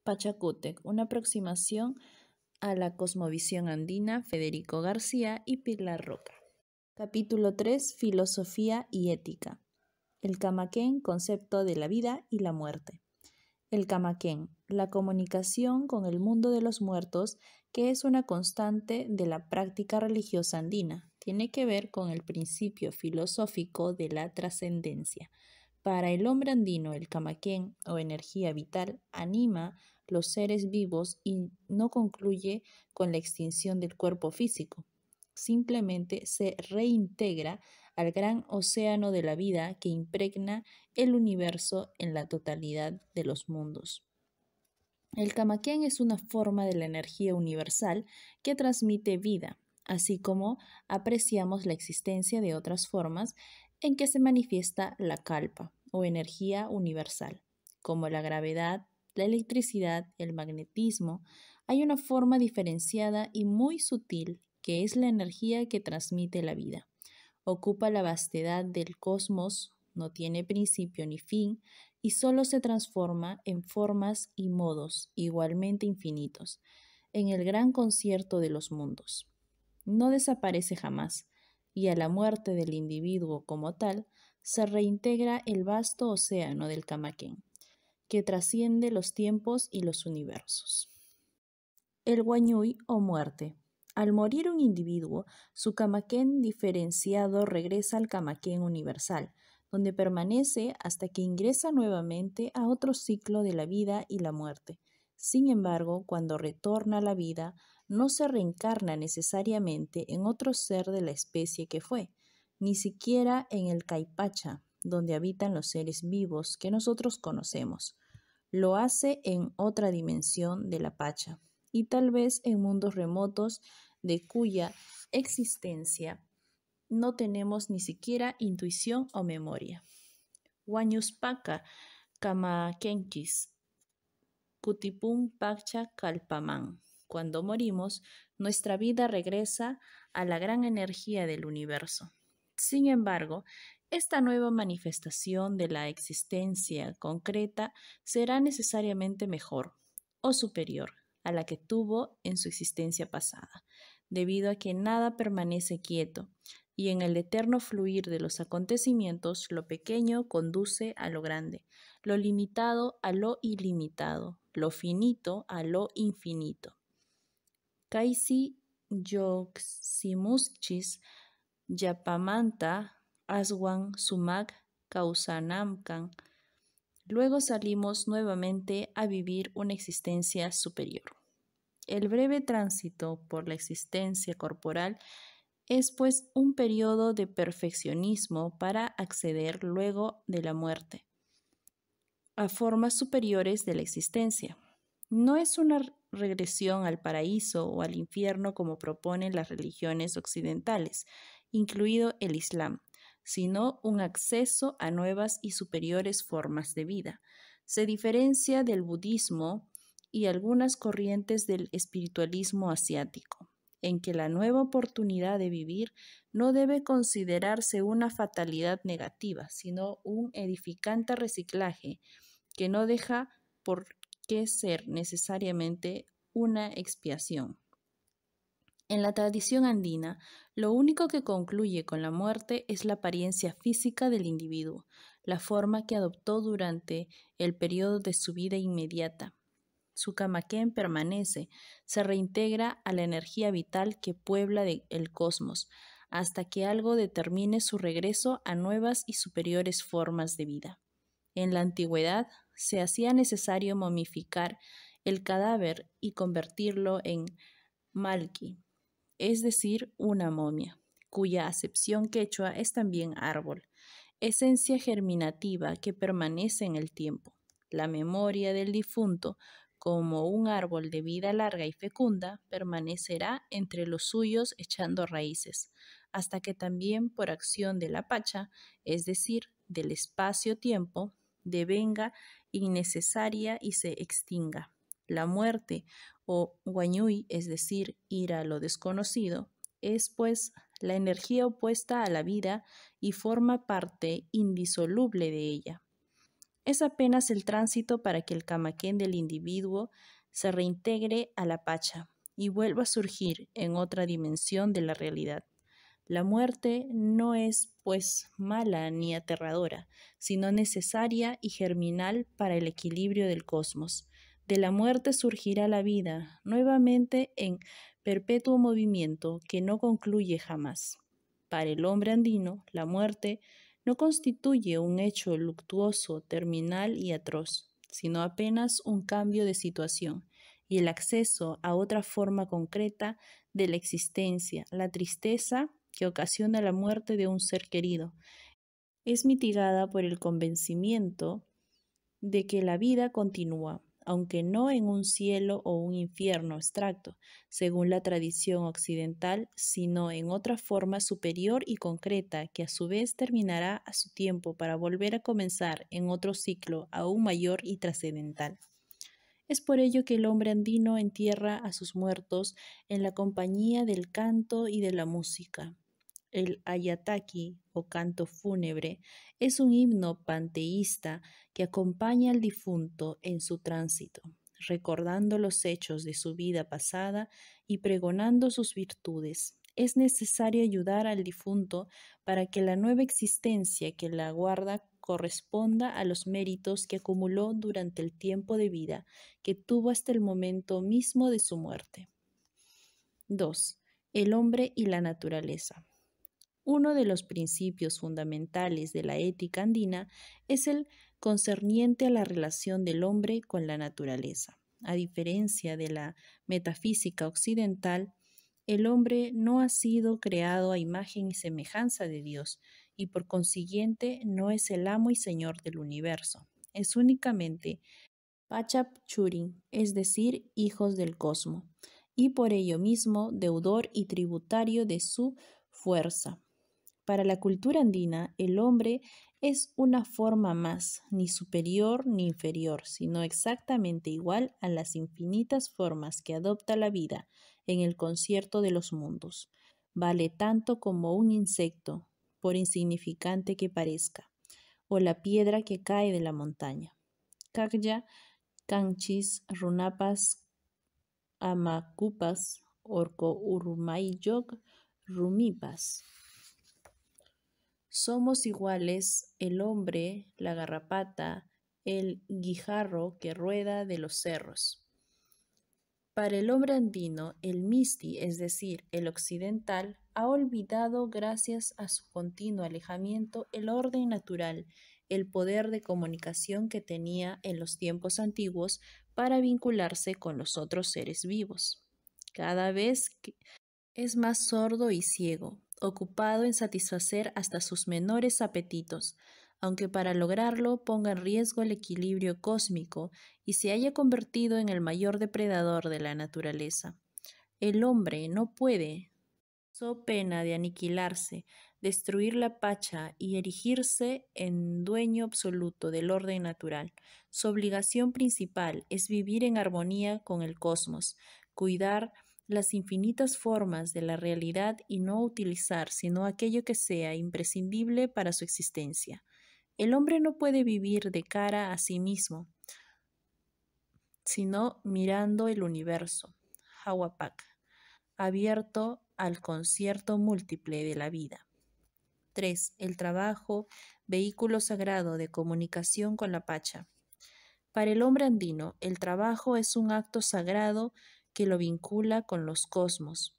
Pachacútec, una aproximación a la cosmovisión andina, Federico García y Pilar Roca. Capítulo 3. Filosofía y ética. El Camaquén, concepto de la vida y la muerte. El Camaquén, la comunicación con el mundo de los muertos, que es una constante de la práctica religiosa andina, tiene que ver con el principio filosófico de la trascendencia. Para el hombre andino, el Camaquén, o energía vital, anima los seres vivos y no concluye con la extinción del cuerpo físico. Simplemente se reintegra al gran océano de la vida que impregna el universo en la totalidad de los mundos. El Camaquén es una forma de la energía universal que transmite vida, así como apreciamos la existencia de otras formas en que se manifiesta la kalpa, o energía universal, como la gravedad, la electricidad, el magnetismo. Hay una forma diferenciada y muy sutil que es la energía que transmite la vida. Ocupa la vastedad del cosmos, no tiene principio ni fin, y solo se transforma en formas y modos igualmente infinitos, en el gran concierto de los mundos. No desaparece jamás, y a la muerte del individuo como tal, se reintegra el vasto océano del Camaquén, que trasciende los tiempos y los universos. El Guañuy o muerte. Al morir un individuo, su Camaquén diferenciado regresa al Camaquén universal, donde permanece hasta que ingresa nuevamente a otro ciclo de la vida y la muerte. Sin embargo, cuando retorna a la vida, no se reencarna necesariamente en otro ser de la especie que fue, ni siquiera en el Caipacha, donde habitan los seres vivos que nosotros conocemos. Lo hace en otra dimensión de la Pacha, y tal vez en mundos remotos de cuya existencia no tenemos ni siquiera intuición o memoria. Huañuspaka, Camaquenquis, Cutipún Pacha Calpamán. Cuando morimos, nuestra vida regresa a la gran energía del universo. Sin embargo, esta nueva manifestación de la existencia concreta será necesariamente mejor o superior a la que tuvo en su existencia pasada, debido a que nada permanece quieto, y en el eterno fluir de los acontecimientos lo pequeño conduce a lo grande, lo limitado a lo ilimitado, lo finito a lo infinito. Kaisi yoximuschis yapamanta aswan sumak kausanamkan. Luego salimos nuevamente a vivir una existencia superior. El breve tránsito por la existencia corporal es pues un periodo de perfeccionismo para acceder luego de la muerte a formas superiores de la existencia. No es una regresión al paraíso o al infierno como proponen las religiones occidentales, incluido el Islam, sino un acceso a nuevas y superiores formas de vida. Se diferencia del budismo y algunas corrientes del espiritualismo asiático, en que la nueva oportunidad de vivir no debe considerarse una fatalidad negativa, sino un edificante reciclaje que no deja por qué ser necesariamente una expiación. En la tradición andina, lo único que concluye con la muerte es la apariencia física del individuo, la forma que adoptó durante el periodo de su vida inmediata. Su Camaquén permanece, se reintegra a la energía vital que puebla el cosmos, hasta que algo determine su regreso a nuevas y superiores formas de vida. En la antigüedad se hacía necesario momificar el cadáver y convertirlo en malqui, es decir, una momia, cuya acepción quechua es también árbol, esencia germinativa que permanece en el tiempo. La memoria del difunto, como un árbol de vida larga y fecunda, permanecerá entre los suyos echando raíces, hasta que también por acción de la Pacha, es decir, del espacio-tiempo, devenga innecesaria y se extinga. La muerte, o Guañuy, es decir, ir a lo desconocido, es pues la energía opuesta a la vida y forma parte indisoluble de ella. Es apenas el tránsito para que el camaquén del individuo se reintegre a la pacha y vuelva a surgir en otra dimensión de la realidad. La muerte no es, pues, mala ni aterradora, sino necesaria y germinal para el equilibrio del cosmos. De la muerte surgirá la vida, nuevamente en perpetuo movimiento que no concluye jamás. Para el hombre andino, la muerte no constituye un hecho luctuoso, terminal y atroz, sino apenas un cambio de situación y el acceso a otra forma concreta de la existencia, la tristeza que ocasiona la muerte de un ser querido. Es mitigada por el convencimiento de que la vida continúa, aunque no en un cielo o un infierno abstracto, según la tradición occidental, sino en otra forma superior y concreta que a su vez terminará a su tiempo para volver a comenzar en otro ciclo aún mayor y trascendental. Es por ello que el hombre andino entierra a sus muertos en la compañía del canto y de la música. El ayataki o canto fúnebre es un himno panteísta que acompaña al difunto en su tránsito, recordando los hechos de su vida pasada y pregonando sus virtudes. Es necesario ayudar al difunto para que la nueva existencia que la aguarda corresponda a los méritos que acumuló durante el tiempo de vida que tuvo hasta el momento mismo de su muerte. 2. El hombre y la naturaleza. Uno de los principios fundamentales de la ética andina es el concerniente a la relación del hombre con la naturaleza. A diferencia de la metafísica occidental, el hombre no ha sido creado a imagen y semejanza de Dios y por consiguiente no es el amo y señor del universo. Es únicamente Pachap Churin, es decir, hijos del cosmos, y por ello mismo deudor y tributario de su fuerza. Para la cultura andina, el hombre es una forma más, ni superior ni inferior, sino exactamente igual a las infinitas formas que adopta la vida en el concierto de los mundos. Vale tanto como un insecto, por insignificante que parezca, o la piedra que cae de la montaña. Kakya, Kanchis, Runapas, Amakupas, Orko Urmayok, Rumipas. Somos iguales el hombre, la garrapata, el guijarro que rueda de los cerros. Para el hombre andino, el misti, es decir, el occidental, ha olvidado, gracias a su continuo alejamiento, el orden natural, el poder de comunicación que tenía en los tiempos antiguos para vincularse con los otros seres vivos. Cada vez es más sordo y ciego, ocupado en satisfacer hasta sus menores apetitos, aunque para lograrlo ponga en riesgo el equilibrio cósmico y se haya convertido en el mayor depredador de la naturaleza. El hombre no puede, so pena de aniquilarse, destruir la pacha y erigirse en dueño absoluto del orden natural. Su obligación principal es vivir en armonía con el cosmos, cuidar las infinitas formas de la realidad y no utilizar sino aquello que sea imprescindible para su existencia. El hombre no puede vivir de cara a sí mismo, sino mirando el universo, Hawapak, abierto al concierto múltiple de la vida. 3. El trabajo, vehículo sagrado de comunicación con la Pacha. Para el hombre andino, el trabajo es un acto sagrado que lo vincula con los cosmos.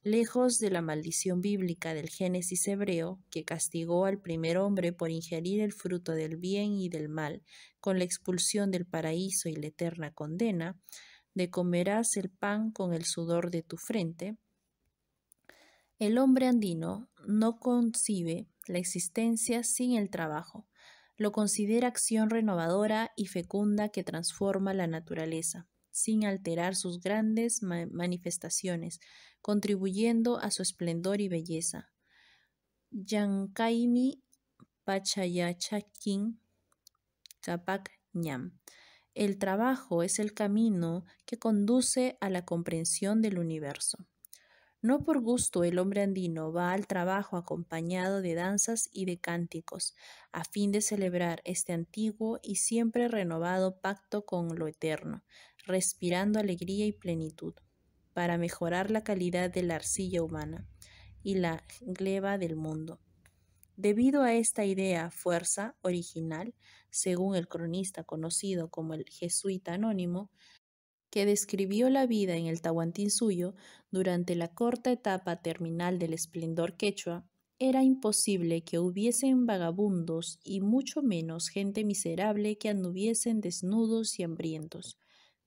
Lejos de la maldición bíblica del Génesis hebreo, que castigó al primer hombre por ingerir el fruto del bien y del mal, con la expulsión del paraíso y la eterna condena, de comerás el pan con el sudor de tu frente, el hombre andino no concibe la existencia sin el trabajo. Lo considera acción renovadora y fecunda que transforma la naturaleza, sin alterar sus grandes manifestaciones, contribuyendo a su esplendor y belleza. Yankaimi Pachayachakin Kapak Ñam. El trabajo es el camino que conduce a la comprensión del universo. No por gusto el hombre andino va al trabajo acompañado de danzas y de cánticos, a fin de celebrar este antiguo y siempre renovado pacto con lo eterno, respirando alegría y plenitud, para mejorar la calidad de la arcilla humana y la gleba del mundo. Debido a esta idea fuerza original, según el cronista conocido como el jesuita anónimo, que describió la vida en el Tahuantinsuyo durante la corta etapa terminal del esplendor quechua, era imposible que hubiesen vagabundos y mucho menos gente miserable que anduviesen desnudos y hambrientos,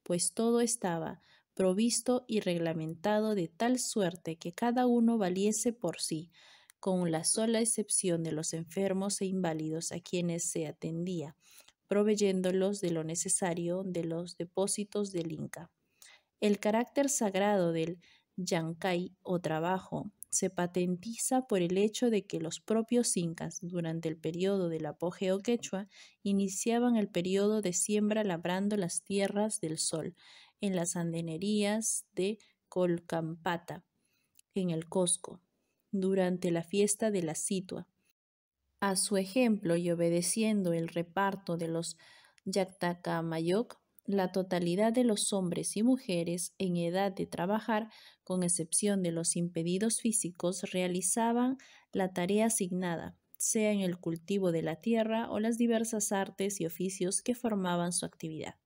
pues todo estaba provisto y reglamentado de tal suerte que cada uno valiese por sí, con la sola excepción de los enfermos e inválidos a quienes se atendía, proveyéndolos de lo necesario de los depósitos del Inca. El carácter sagrado del yancay o trabajo se patentiza por el hecho de que los propios incas, durante el periodo del apogeo quechua, iniciaban el periodo de siembra labrando las tierras del sol en las andenerías de Colcampata, en el Cosco, durante la fiesta de la Situa. A su ejemplo y obedeciendo el reparto de los Yactacamayoc, la totalidad de los hombres y mujeres en edad de trabajar, con excepción de los impedidos físicos, realizaban la tarea asignada, sea en el cultivo de la tierra o las diversas artes y oficios que formaban su actividad.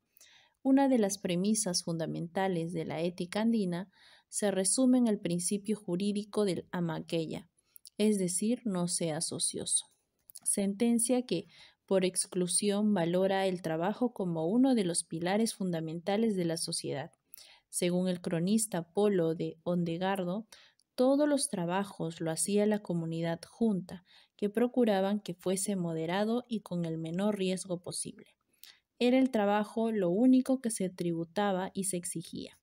Una de las premisas fundamentales de la ética andina se resume en el principio jurídico del amaqueya, es decir, no seas ocioso. Sentencia que, por exclusión, valora el trabajo como uno de los pilares fundamentales de la sociedad. Según el cronista Polo de Ondegardo, todos los trabajos lo hacía la comunidad junta, que procuraban que fuese moderado y con el menor riesgo posible. Era el trabajo lo único que se tributaba y se exigía,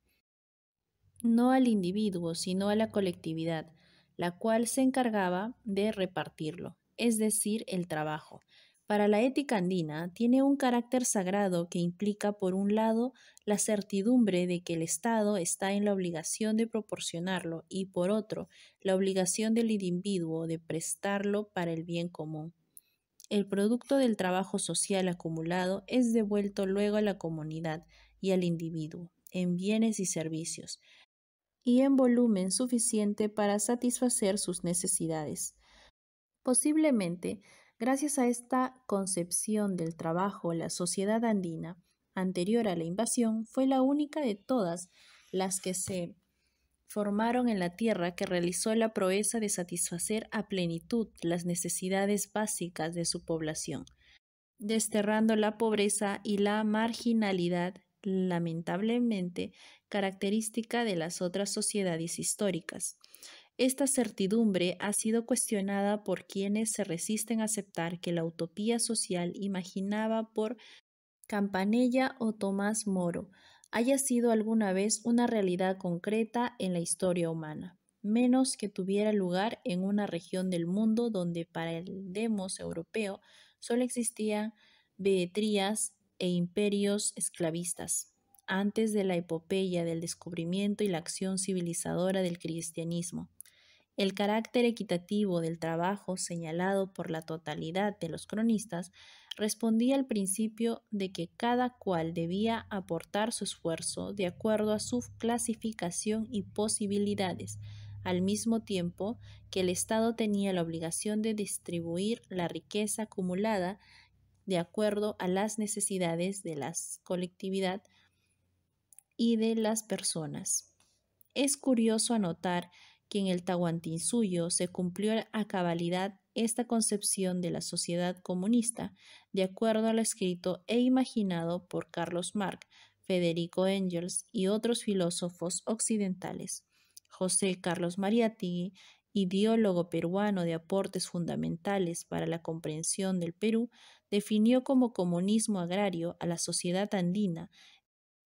no al individuo, sino a la colectividad, la cual se encargaba de repartirlo, es decir, el trabajo. Para la ética andina tiene un carácter sagrado que implica, por un lado, la certidumbre de que el Estado está en la obligación de proporcionarlo y, por otro, la obligación del individuo de prestarlo para el bien común. El producto del trabajo social acumulado es devuelto luego a la comunidad y al individuo en bienes y servicios, y en volumen suficiente para satisfacer sus necesidades. Posiblemente, gracias a esta concepción del trabajo, la sociedad andina, anterior a la invasión, fue la única de todas las que se formaron en la tierra que realizó la proeza de satisfacer a plenitud las necesidades básicas de su población, desterrando la pobreza y la marginalidad, lamentablemente característica de las otras sociedades históricas. Esta certidumbre ha sido cuestionada por quienes se resisten a aceptar que la utopía social imaginada por Campanella o Tomás Moro haya sido alguna vez una realidad concreta en la historia humana, menos que tuviera lugar en una región del mundo donde para el demos europeo solo existían behetrías e imperios esclavistas, antes de la epopeya del descubrimiento y la acción civilizadora del cristianismo. El carácter equitativo del trabajo señalado por la totalidad de los cronistas respondía al principio de que cada cual debía aportar su esfuerzo de acuerdo a su clasificación y posibilidades, al mismo tiempo que el Estado tenía la obligación de distribuir la riqueza acumulada de acuerdo a las necesidades de la colectividad y de las personas. Es curioso anotar que en el Tahuantinsuyo se cumplió a cabalidad esta concepción de la sociedad comunista, de acuerdo a lo escrito e imaginado por Carlos Marx, Federico Engels y otros filósofos occidentales. José Carlos Mariátegui, ideólogo peruano de aportes fundamentales para la comprensión del Perú, definió como comunismo agrario a la sociedad andina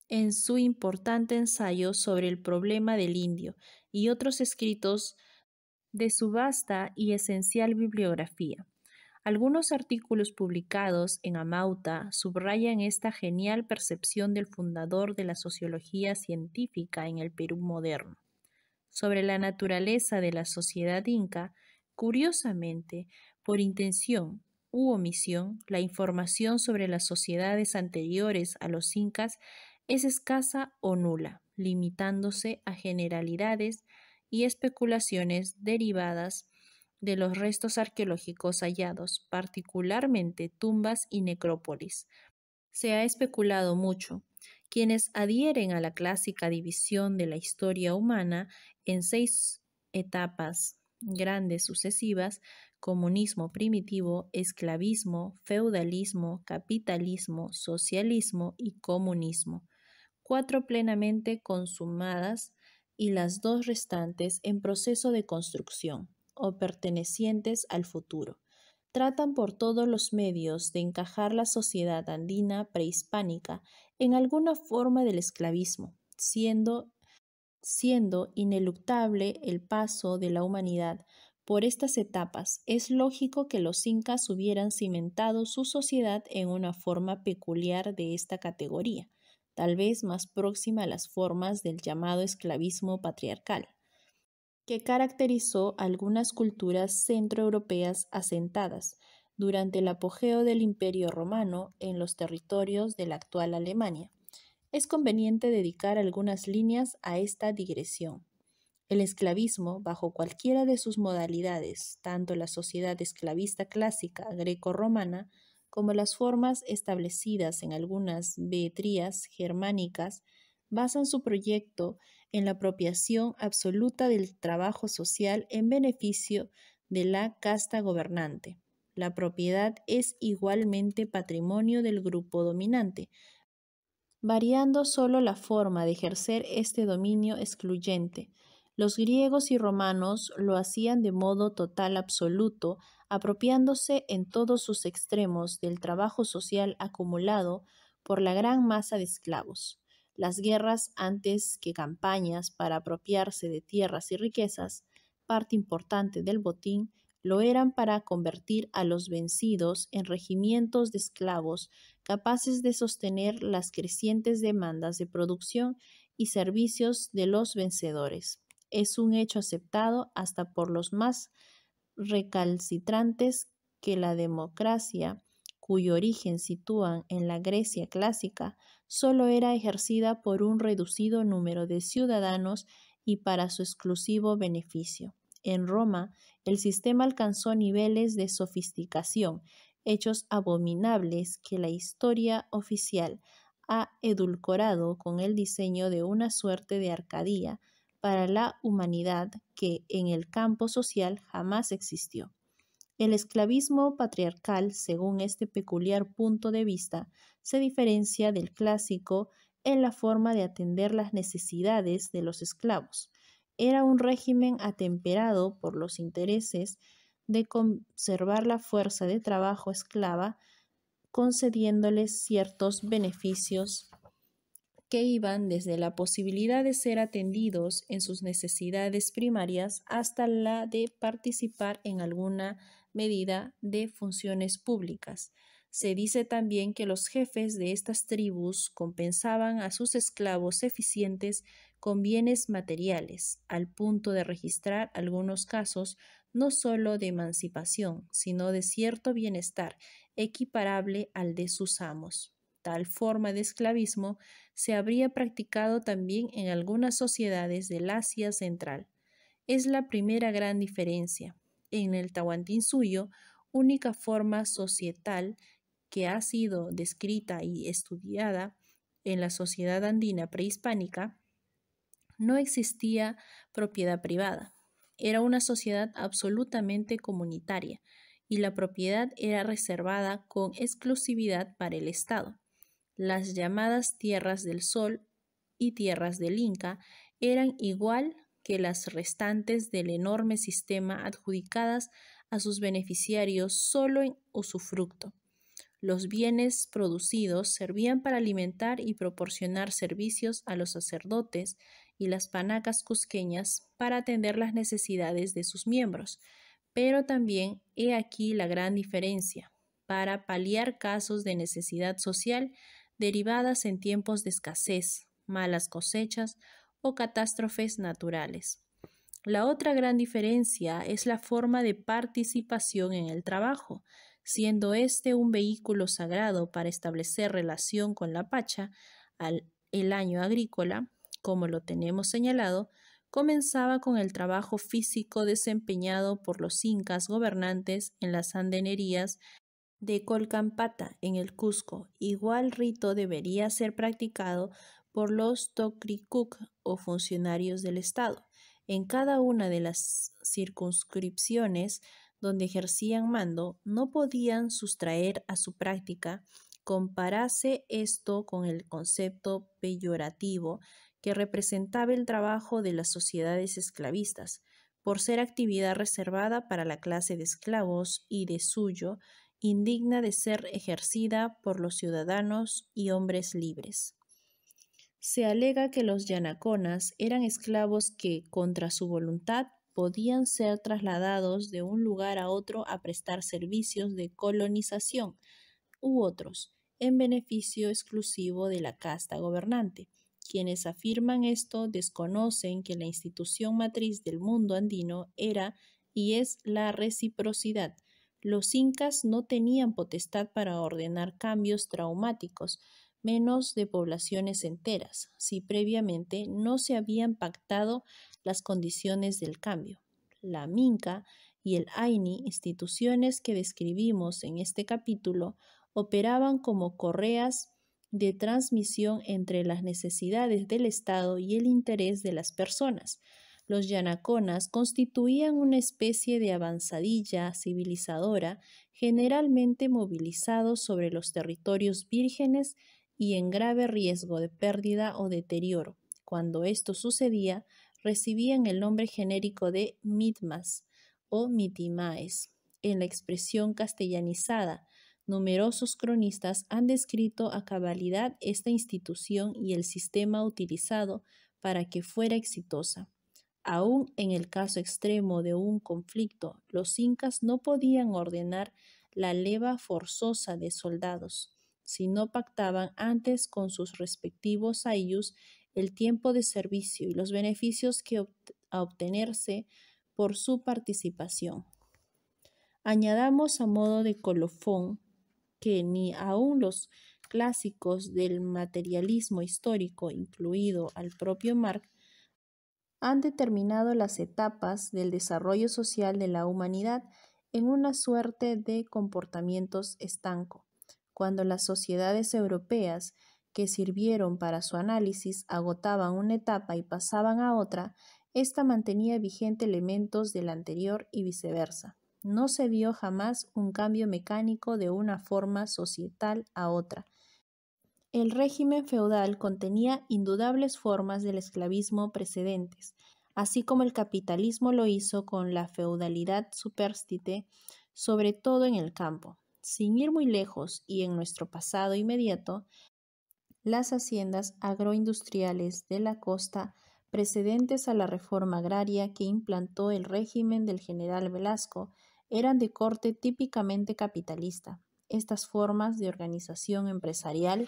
en su importante ensayo sobre el problema del indio y otros escritos de su vasta y esencial bibliografía. Algunos artículos publicados en Amauta subrayan esta genial percepción del fundador de la sociología científica en el Perú moderno. sobre la naturaleza de la sociedad inca, curiosamente, por intención u omisión, la información sobre las sociedades anteriores a los incas es escasa o nula, limitándose a generalidades y especulaciones derivadas de los restos arqueológicos hallados, particularmente tumbas y necrópolis. Se ha especulado mucho. Quienes adhieren a la clásica división de la historia humana en 6 etapas grandes sucesivas: comunismo primitivo, esclavismo, feudalismo, capitalismo, socialismo y comunismo, 4 plenamente consumadas y las 2 restantes en proceso de construcción o pertenecientes al futuro. Tratan por todos los medios de encajar la sociedad andina prehispánica en alguna forma del esclavismo, siendo ineluctable el paso de la humanidad por estas etapas. Es lógico que los incas hubieran cimentado su sociedad en una forma peculiar de esta categoría, tal vez más próxima a las formas del llamado esclavismo patriarcal, que caracterizó algunas culturas centroeuropeas asentadas durante el apogeo del Imperio Romano en los territorios de la actual Alemania. Es conveniente dedicar algunas líneas a esta digresión. El esclavismo, bajo cualquiera de sus modalidades, tanto la sociedad esclavista clásica greco-romana como las formas establecidas en algunas beetrías germánicas, basan su proyecto en la apropiación absoluta del trabajo social en beneficio de la casta gobernante. La propiedad es igualmente patrimonio del grupo dominante, variando solo la forma de ejercer este dominio excluyente. Los griegos y romanos lo hacían de modo total absoluto, apropiándose en todos sus extremos del trabajo social acumulado por la gran masa de esclavos. Las guerras, antes que campañas para apropiarse de tierras y riquezas, parte importante del botín, lo eran para convertir a los vencidos en regimientos de esclavos capaces de sostener las crecientes demandas de producción y servicios de los vencedores. Es un hecho aceptado hasta por los más recalcitrantes que la democracia, cuyo origen sitúan en la Grecia clásica, solo era ejercida por un reducido número de ciudadanos y para su exclusivo beneficio. En Roma, el sistema alcanzó niveles de sofisticación, hechos abominables que la historia oficial ha edulcorado con el diseño de una suerte de Arcadia para la humanidad que en el campo social jamás existió. El esclavismo patriarcal, según este peculiar punto de vista, se diferencia del clásico en la forma de atender las necesidades de los esclavos. Era un régimen atemperado por los intereses de conservar la fuerza de trabajo esclava, concediéndoles ciertos beneficios que iban desde la posibilidad de ser atendidos en sus necesidades primarias hasta la de participar en alguna medida de funciones públicas. Se dice también que los jefes de estas tribus compensaban a sus esclavos eficientes con bienes materiales, al punto de registrar algunos casos no solo de emancipación, sino de cierto bienestar equiparable al de sus amos. Tal forma de esclavismo se habría practicado también en algunas sociedades del Asia Central. Es la primera gran diferencia. En el Tahuantinsuyo, única forma societal que ha sido descrita y estudiada en la sociedad andina prehispánica, no existía propiedad privada. Era una sociedad absolutamente comunitaria y la propiedad era reservada con exclusividad para el Estado. Las llamadas tierras del Sol y tierras del Inca eran igual que las restantes del enorme sistema adjudicadas a sus beneficiarios solo en usufructo. Los bienes producidos servían para alimentar y proporcionar servicios a los sacerdotes y las panacas cusqueñas para atender las necesidades de sus miembros. Pero también he aquí la gran diferencia: para paliar casos de necesidad social derivadas en tiempos de escasez, malas cosechas o catástrofes naturales. La otra gran diferencia es la forma de participación en el trabajo, siendo este un vehículo sagrado para establecer relación con la Pacha. El año agrícola, como lo tenemos señalado, comenzaba con el trabajo físico desempeñado por los incas gobernantes en las andenerías de Colcampata, en el Cusco. Igual rito debería ser practicado por los Tocricuc o funcionarios del Estado. En cada una de las circunscripciones donde ejercían mando, no podían sustraer a su práctica. Comparase esto con el concepto peyorativo que representaba el trabajo de las sociedades esclavistas, por ser actividad reservada para la clase de esclavos y de suyo, indigna de ser ejercida por los ciudadanos y hombres libres. Se alega que los yanaconas eran esclavos que, contra su voluntad, podían ser trasladados de un lugar a otro a prestar servicios de colonización u otros, en beneficio exclusivo de la casta gobernante. Quienes afirman esto desconocen que la institución matriz del mundo andino era y es la reciprocidad. Los incas no tenían potestad para ordenar cambios traumáticos, menos de poblaciones enteras, si previamente no se habían pactado las condiciones del cambio. La Minca y el Aini, instituciones que describimos en este capítulo, operaban como correas de transmisión entre las necesidades del Estado y el interés de las personas. Los yanaconas constituían una especie de avanzadilla civilizadora, generalmente movilizados sobre los territorios vírgenes y en grave riesgo de pérdida o deterioro. Cuando esto sucedía, recibían el nombre genérico de mitmas o mitimaes. En la expresión castellanizada, numerosos cronistas han descrito a cabalidad esta institución y el sistema utilizado para que fuera exitosa. Aún en el caso extremo de un conflicto, los incas no podían ordenar la leva forzosa de soldados, si no pactaban antes con sus respectivos ayllus el tiempo de servicio y los beneficios que a obtenerse por su participación. Añadamos a modo de colofón que ni aun los clásicos del materialismo histórico, incluido al propio Marx, han determinado las etapas del desarrollo social de la humanidad en una suerte de comportamientos estanco. Cuando las sociedades europeas que sirvieron para su análisis agotaban una etapa y pasaban a otra, ésta mantenía vigente elementos de la anterior y viceversa. No se vio jamás un cambio mecánico de una forma societal a otra. El régimen feudal contenía indudables formas del esclavismo precedentes, así como el capitalismo lo hizo con la feudalidad supérstite, sobre todo en el campo. Sin ir muy lejos y en nuestro pasado inmediato, las haciendas agroindustriales de la costa precedentes a la reforma agraria que implantó el régimen del general Velasco eran de corte típicamente capitalista. Estas formas de organización empresarial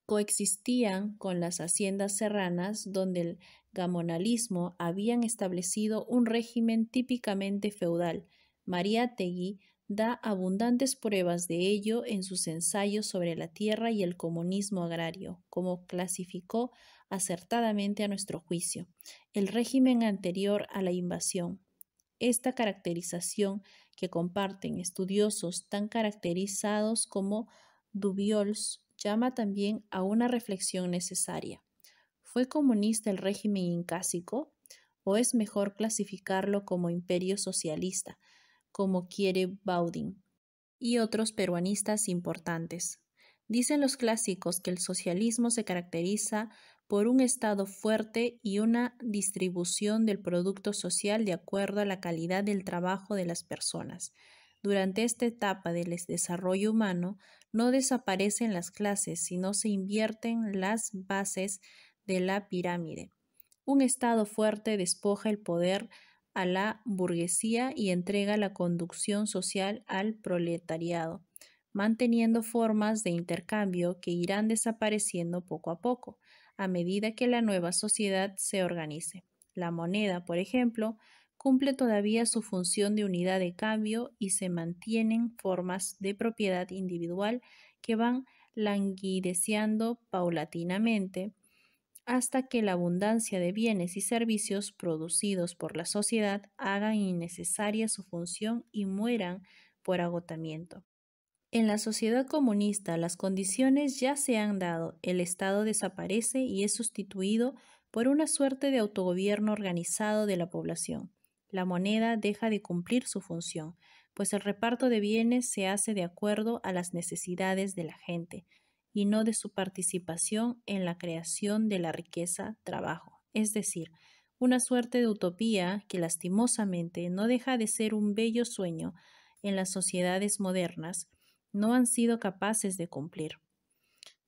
coexistían con las haciendas serranas, donde el gamonalismo habían establecido un régimen típicamente feudal. Mariátegui da abundantes pruebas de ello en sus ensayos sobre la tierra y el comunismo agrario, como clasificó acertadamente a nuestro juicio el régimen anterior a la invasión. Esta caracterización, que comparten estudiosos tan caracterizados como Dubiols, llama también a una reflexión necesaria. ¿Fue comunista el régimen incásico? ¿O es mejor clasificarlo como imperio socialista, como quiere Baudin y otros peruanistas importantes? Dicen los clásicos que el socialismo se caracteriza por un Estado fuerte y una distribución del producto social de acuerdo a la calidad del trabajo de las personas. Durante esta etapa del desarrollo humano no desaparecen las clases, sino se invierten las bases de la pirámide. Un Estado fuerte despoja el poder a la burguesía y entrega la conducción social al proletariado, manteniendo formas de intercambio que irán desapareciendo poco a poco, a medida que la nueva sociedad se organice. La moneda, por ejemplo, cumple todavía su función de unidad de cambio y se mantienen formas de propiedad individual que van languideciendo paulatinamente hasta que la abundancia de bienes y servicios producidos por la sociedad hagan innecesaria su función y mueran por agotamiento. En la sociedad comunista las condiciones ya se han dado, el Estado desaparece y es sustituido por una suerte de autogobierno organizado de la población. La moneda deja de cumplir su función, pues el reparto de bienes se hace de acuerdo a las necesidades de la gente y no de su participación en la creación de la riqueza, trabajo, es decir, una suerte de utopía que lastimosamente no deja de ser un bello sueño en las sociedades modernas no han sido capaces de cumplir.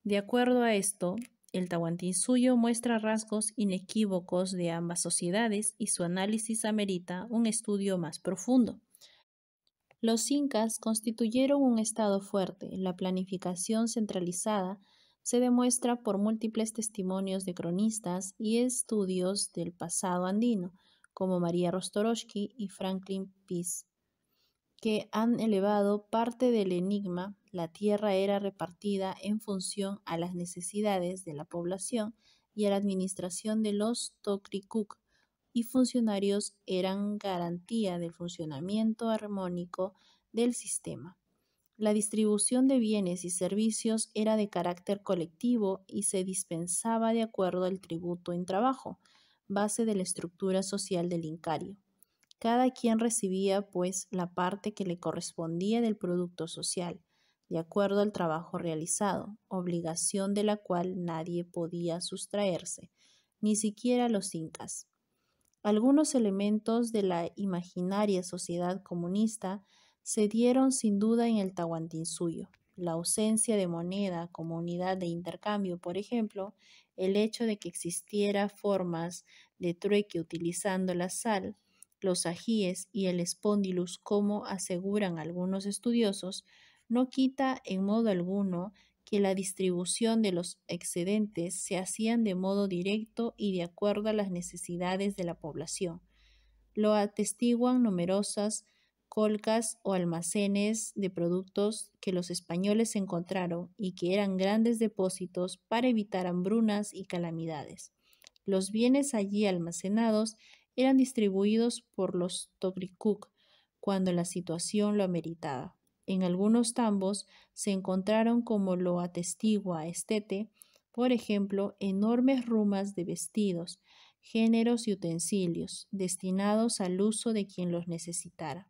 De acuerdo a esto, el Tahuantinsuyo muestra rasgos inequívocos de ambas sociedades y su análisis amerita un estudio más profundo. Los incas constituyeron un estado fuerte. La planificación centralizada se demuestra por múltiples testimonios de cronistas y estudios del pasado andino, como María Rostorowski y Franklin Pease, que han elevado parte del enigma. La tierra era repartida en función a las necesidades de la población y a la administración de los Tocricuk, y funcionarios eran garantía del funcionamiento armónico del sistema. La distribución de bienes y servicios era de carácter colectivo y se dispensaba de acuerdo al tributo en trabajo, base de la estructura social del incario. Cada quien recibía, pues, la parte que le correspondía del producto social, de acuerdo al trabajo realizado, obligación de la cual nadie podía sustraerse, ni siquiera los incas. Algunos elementos de la imaginaria sociedad comunista se dieron sin duda en el Tahuantinsuyo. La ausencia de moneda como unidad de intercambio, por ejemplo, el hecho de que existiera formas de trueque utilizando la sal, los ajíes y el espondylus, como aseguran algunos estudiosos, no quita en modo alguno que la distribución de los excedentes se hacían de modo directo y de acuerdo a las necesidades de la población. Lo atestiguan numerosas colcas o almacenes de productos que los españoles encontraron y que eran grandes depósitos para evitar hambrunas y calamidades. Los bienes allí almacenados eran distribuidos por los Tocricuk cuando la situación lo ameritaba. En algunos tambos se encontraron, como lo atestigua Estete, por ejemplo, enormes rumas de vestidos, géneros y utensilios, destinados al uso de quien los necesitara.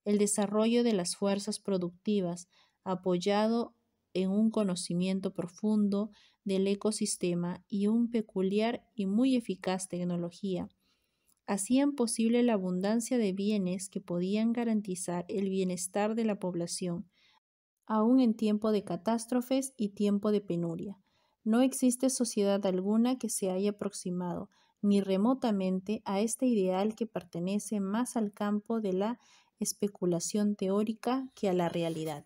El desarrollo de las fuerzas productivas, apoyado en un conocimiento profundo del ecosistema y un peculiar y muy eficaz tecnología, hacían posible la abundancia de bienes que podían garantizar el bienestar de la población, aun en tiempo de catástrofes y tiempo de penuria. No existe sociedad alguna que se haya aproximado, ni remotamente, a este ideal, que pertenece más al campo de la especulación teórica que a la realidad.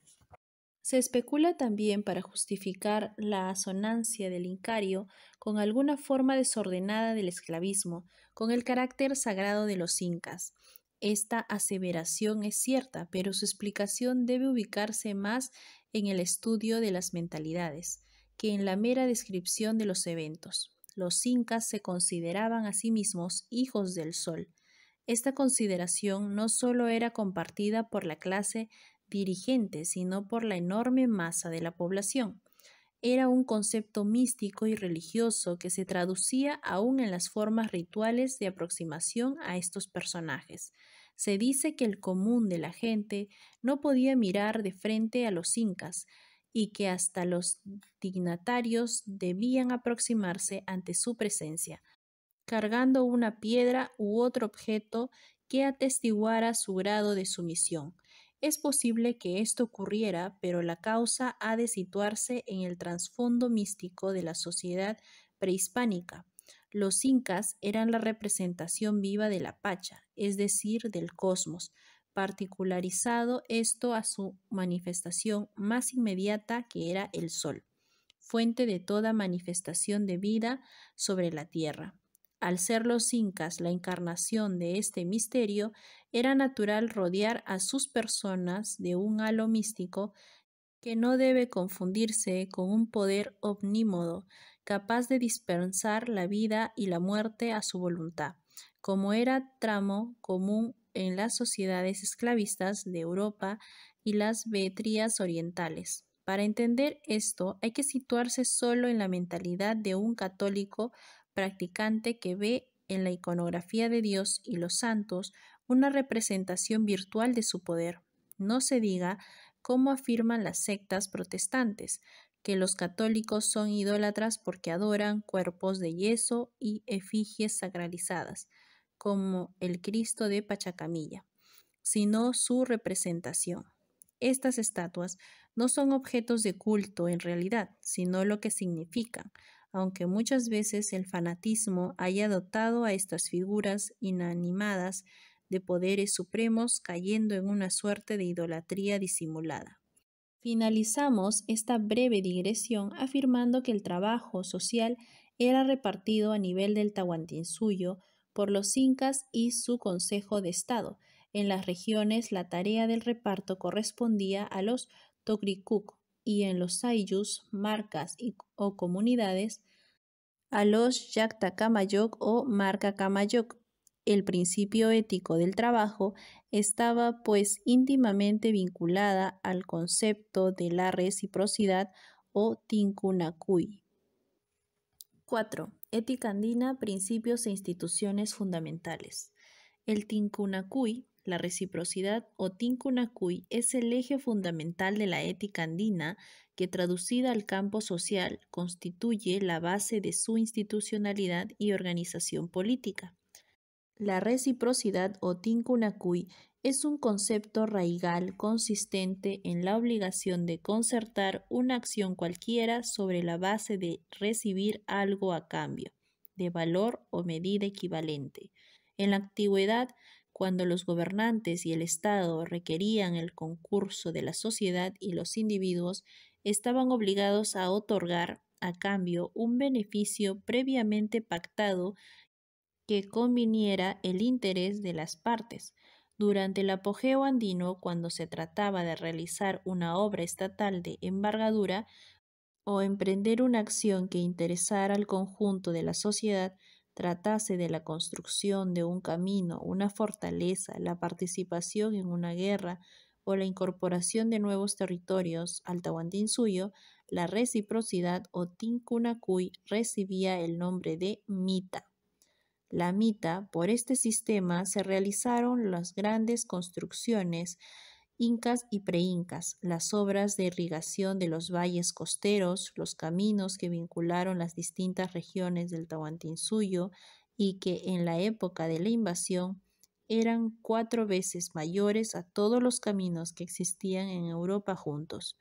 Se especula también para justificar la asonancia del incario con alguna forma desordenada del esclavismo, con el carácter sagrado de los incas. Esta aseveración es cierta, pero su explicación debe ubicarse más en el estudio de las mentalidades que en la mera descripción de los eventos. Los incas se consideraban a sí mismos hijos del sol. Esta consideración no solo era compartida por la clase dirigente, sino por la enorme masa de la población. Era un concepto místico y religioso que se traducía aún en las formas rituales de aproximación a estos personajes. Se dice que el común de la gente no podía mirar de frente a los incas y que hasta los dignatarios debían aproximarse ante su presencia, cargando una piedra u otro objeto que atestiguara su grado de sumisión. Es posible que esto ocurriera, pero la causa ha de situarse en el trasfondo místico de la sociedad prehispánica. Los incas eran la representación viva de la Pacha, es decir, del cosmos, particularizado esto a su manifestación más inmediata, que era el sol, fuente de toda manifestación de vida sobre la tierra. Al ser los incas la encarnación de este misterio, era natural rodear a sus personas de un halo místico que no debe confundirse con un poder omnímodo, capaz de dispensar la vida y la muerte a su voluntad, como era tramo común en las sociedades esclavistas de Europa y las Beetrías orientales. Para entender esto, hay que situarse solo en la mentalidad de un católico practicante que ve en la iconografía de Dios y los santos una representación virtual de su poder. No se diga como afirman las sectas protestantes, que los católicos son idólatras porque adoran cuerpos de yeso y efigies sacralizadas, como el Cristo de Pachacamilla, sino su representación. Estas estatuas no son objetos de culto en realidad, sino lo que significan, aunque muchas veces el fanatismo haya dotado a estas figuras inanimadas de poderes supremos, cayendo en una suerte de idolatría disimulada. Finalizamos esta breve digresión afirmando que el trabajo social era repartido a nivel del Tahuantinsuyo por los incas y su Consejo de Estado. En las regiones la tarea del reparto correspondía a los Togricuc y en los Ayllus, marcas o comunidades, a los Yactacamayoc o Marcacamayoc. El principio ético del trabajo estaba pues íntimamente vinculada al concepto de la reciprocidad o tincunacuy. 4. Ética andina, principios e instituciones fundamentales. El tincunacuy, la reciprocidad o tincunacuy, es el eje fundamental de la ética andina que, traducida al campo social, constituye la base de su institucionalidad y organización política. La reciprocidad o tincunacuy es un concepto raigal consistente en la obligación de concertar una acción cualquiera sobre la base de recibir algo a cambio, de valor o medida equivalente. En la antigüedad, cuando los gobernantes y el Estado requerían el concurso de la sociedad y los individuos, estaban obligados a otorgar a cambio un beneficio previamente pactado que conviniera el interés de las partes. Durante el apogeo andino, cuando se trataba de realizar una obra estatal de envergadura o emprender una acción que interesara al conjunto de la sociedad, tratase de la construcción de un camino, una fortaleza, la participación en una guerra o la incorporación de nuevos territorios al Tahuantinsuyo, la reciprocidad o tincunacuy recibía el nombre de mita. La mita, por este sistema se realizaron las grandes construcciones incas y preincas, las obras de irrigación de los valles costeros, los caminos que vincularon las distintas regiones del Tahuantinsuyo y que en la época de la invasión eran 4 veces mayores a todos los caminos que existían en Europa juntos.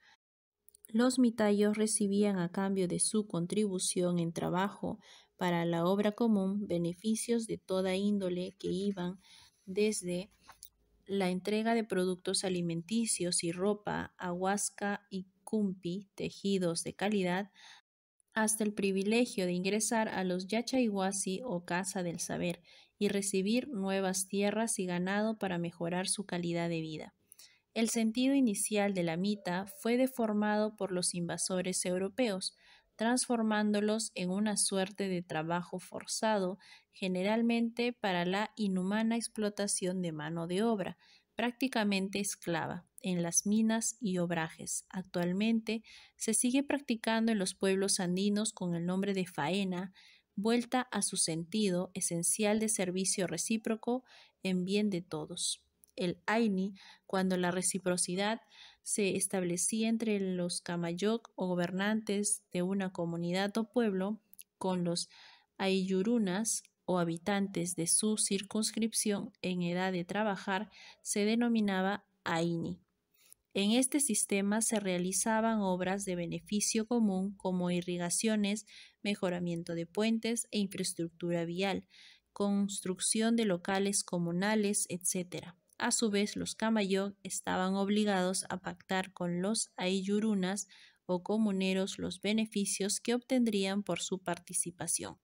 Los mitayos recibían a cambio de su contribución en trabajo para la obra común beneficios de toda índole que iban desde la entrega de productos alimenticios y ropa, ahuasca y cumpi, tejidos de calidad, hasta el privilegio de ingresar a los Yachayhuasi o Casa del Saber y recibir nuevas tierras y ganado para mejorar su calidad de vida. El sentido inicial de la mita fue deformado por los invasores europeos, transformándolos en una suerte de trabajo forzado, generalmente para la inhumana explotación de mano de obra, prácticamente esclava, en las minas y obrajes. Actualmente se sigue practicando en los pueblos andinos con el nombre de faena, vuelta a su sentido esencial de servicio recíproco en bien de todos. El Aini, cuando la reciprocidad se establecía entre los Kamayoc o gobernantes de una comunidad o pueblo con los Aiyurunas o habitantes de su circunscripción en edad de trabajar, se denominaba Aini. En este sistema se realizaban obras de beneficio común como irrigaciones, mejoramiento de puentes e infraestructura vial, construcción de locales comunales, etc. A su vez, los Kamayoc estaban obligados a pactar con los Aiyurunas o comuneros los beneficios que obtendrían por su participación.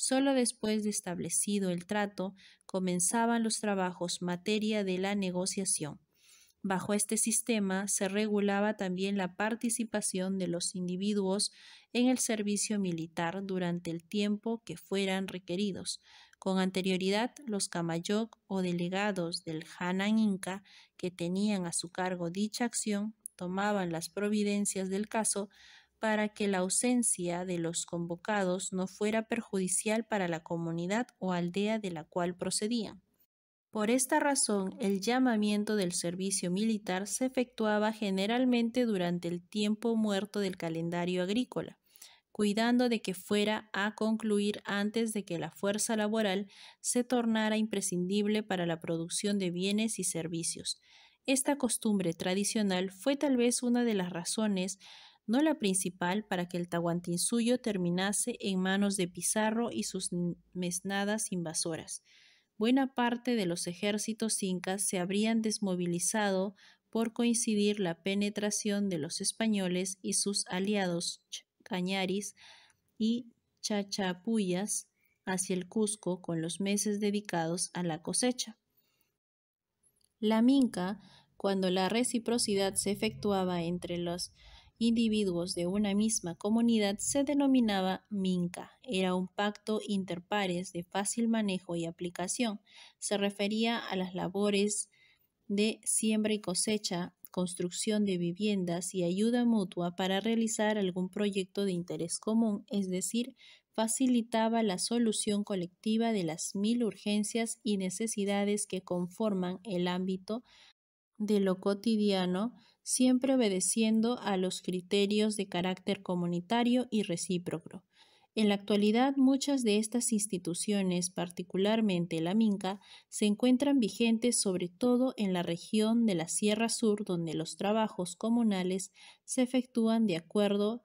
Solo después de establecido el trato comenzaban los trabajos materia de la negociación. Bajo este sistema se regulaba también la participación de los individuos en el servicio militar durante el tiempo que fueran requeridos. Con anterioridad, los camayok o delegados del Hanan Inca que tenían a su cargo dicha acción tomaban las providencias del caso para que la ausencia de los convocados no fuera perjudicial para la comunidad o aldea de la cual procedían. Por esta razón, el llamamiento del servicio militar se efectuaba generalmente durante el tiempo muerto del calendario agrícola, cuidando de que fuera a concluir antes de que la fuerza laboral se tornara imprescindible para la producción de bienes y servicios. Esta costumbre tradicional fue tal vez una de las razones, no la principal, para que el Tahuantinsuyo terminase en manos de Pizarro y sus mesnadas invasoras. Buena parte de los ejércitos incas se habrían desmovilizado por coincidir la penetración de los españoles y sus aliados cañaris y chachapuyas hacia el Cusco con los meses dedicados a la cosecha. La minca, cuando la reciprocidad se efectuaba entre los individuos de una misma comunidad, se denominaba minca. Era un pacto interpares de fácil manejo y aplicación. Se refería a las labores de siembra y cosecha, construcción de viviendas y ayuda mutua para realizar algún proyecto de interés común, es decir, facilitaba la solución colectiva de las mil urgencias y necesidades que conforman el ámbito de lo cotidiano, siempre obedeciendo a los criterios de carácter comunitario y recíproco. En la actualidad, muchas de estas instituciones, particularmente la Minca, se encuentran vigentes sobre todo en la región de la Sierra Sur, donde los trabajos comunales se efectúan de acuerdo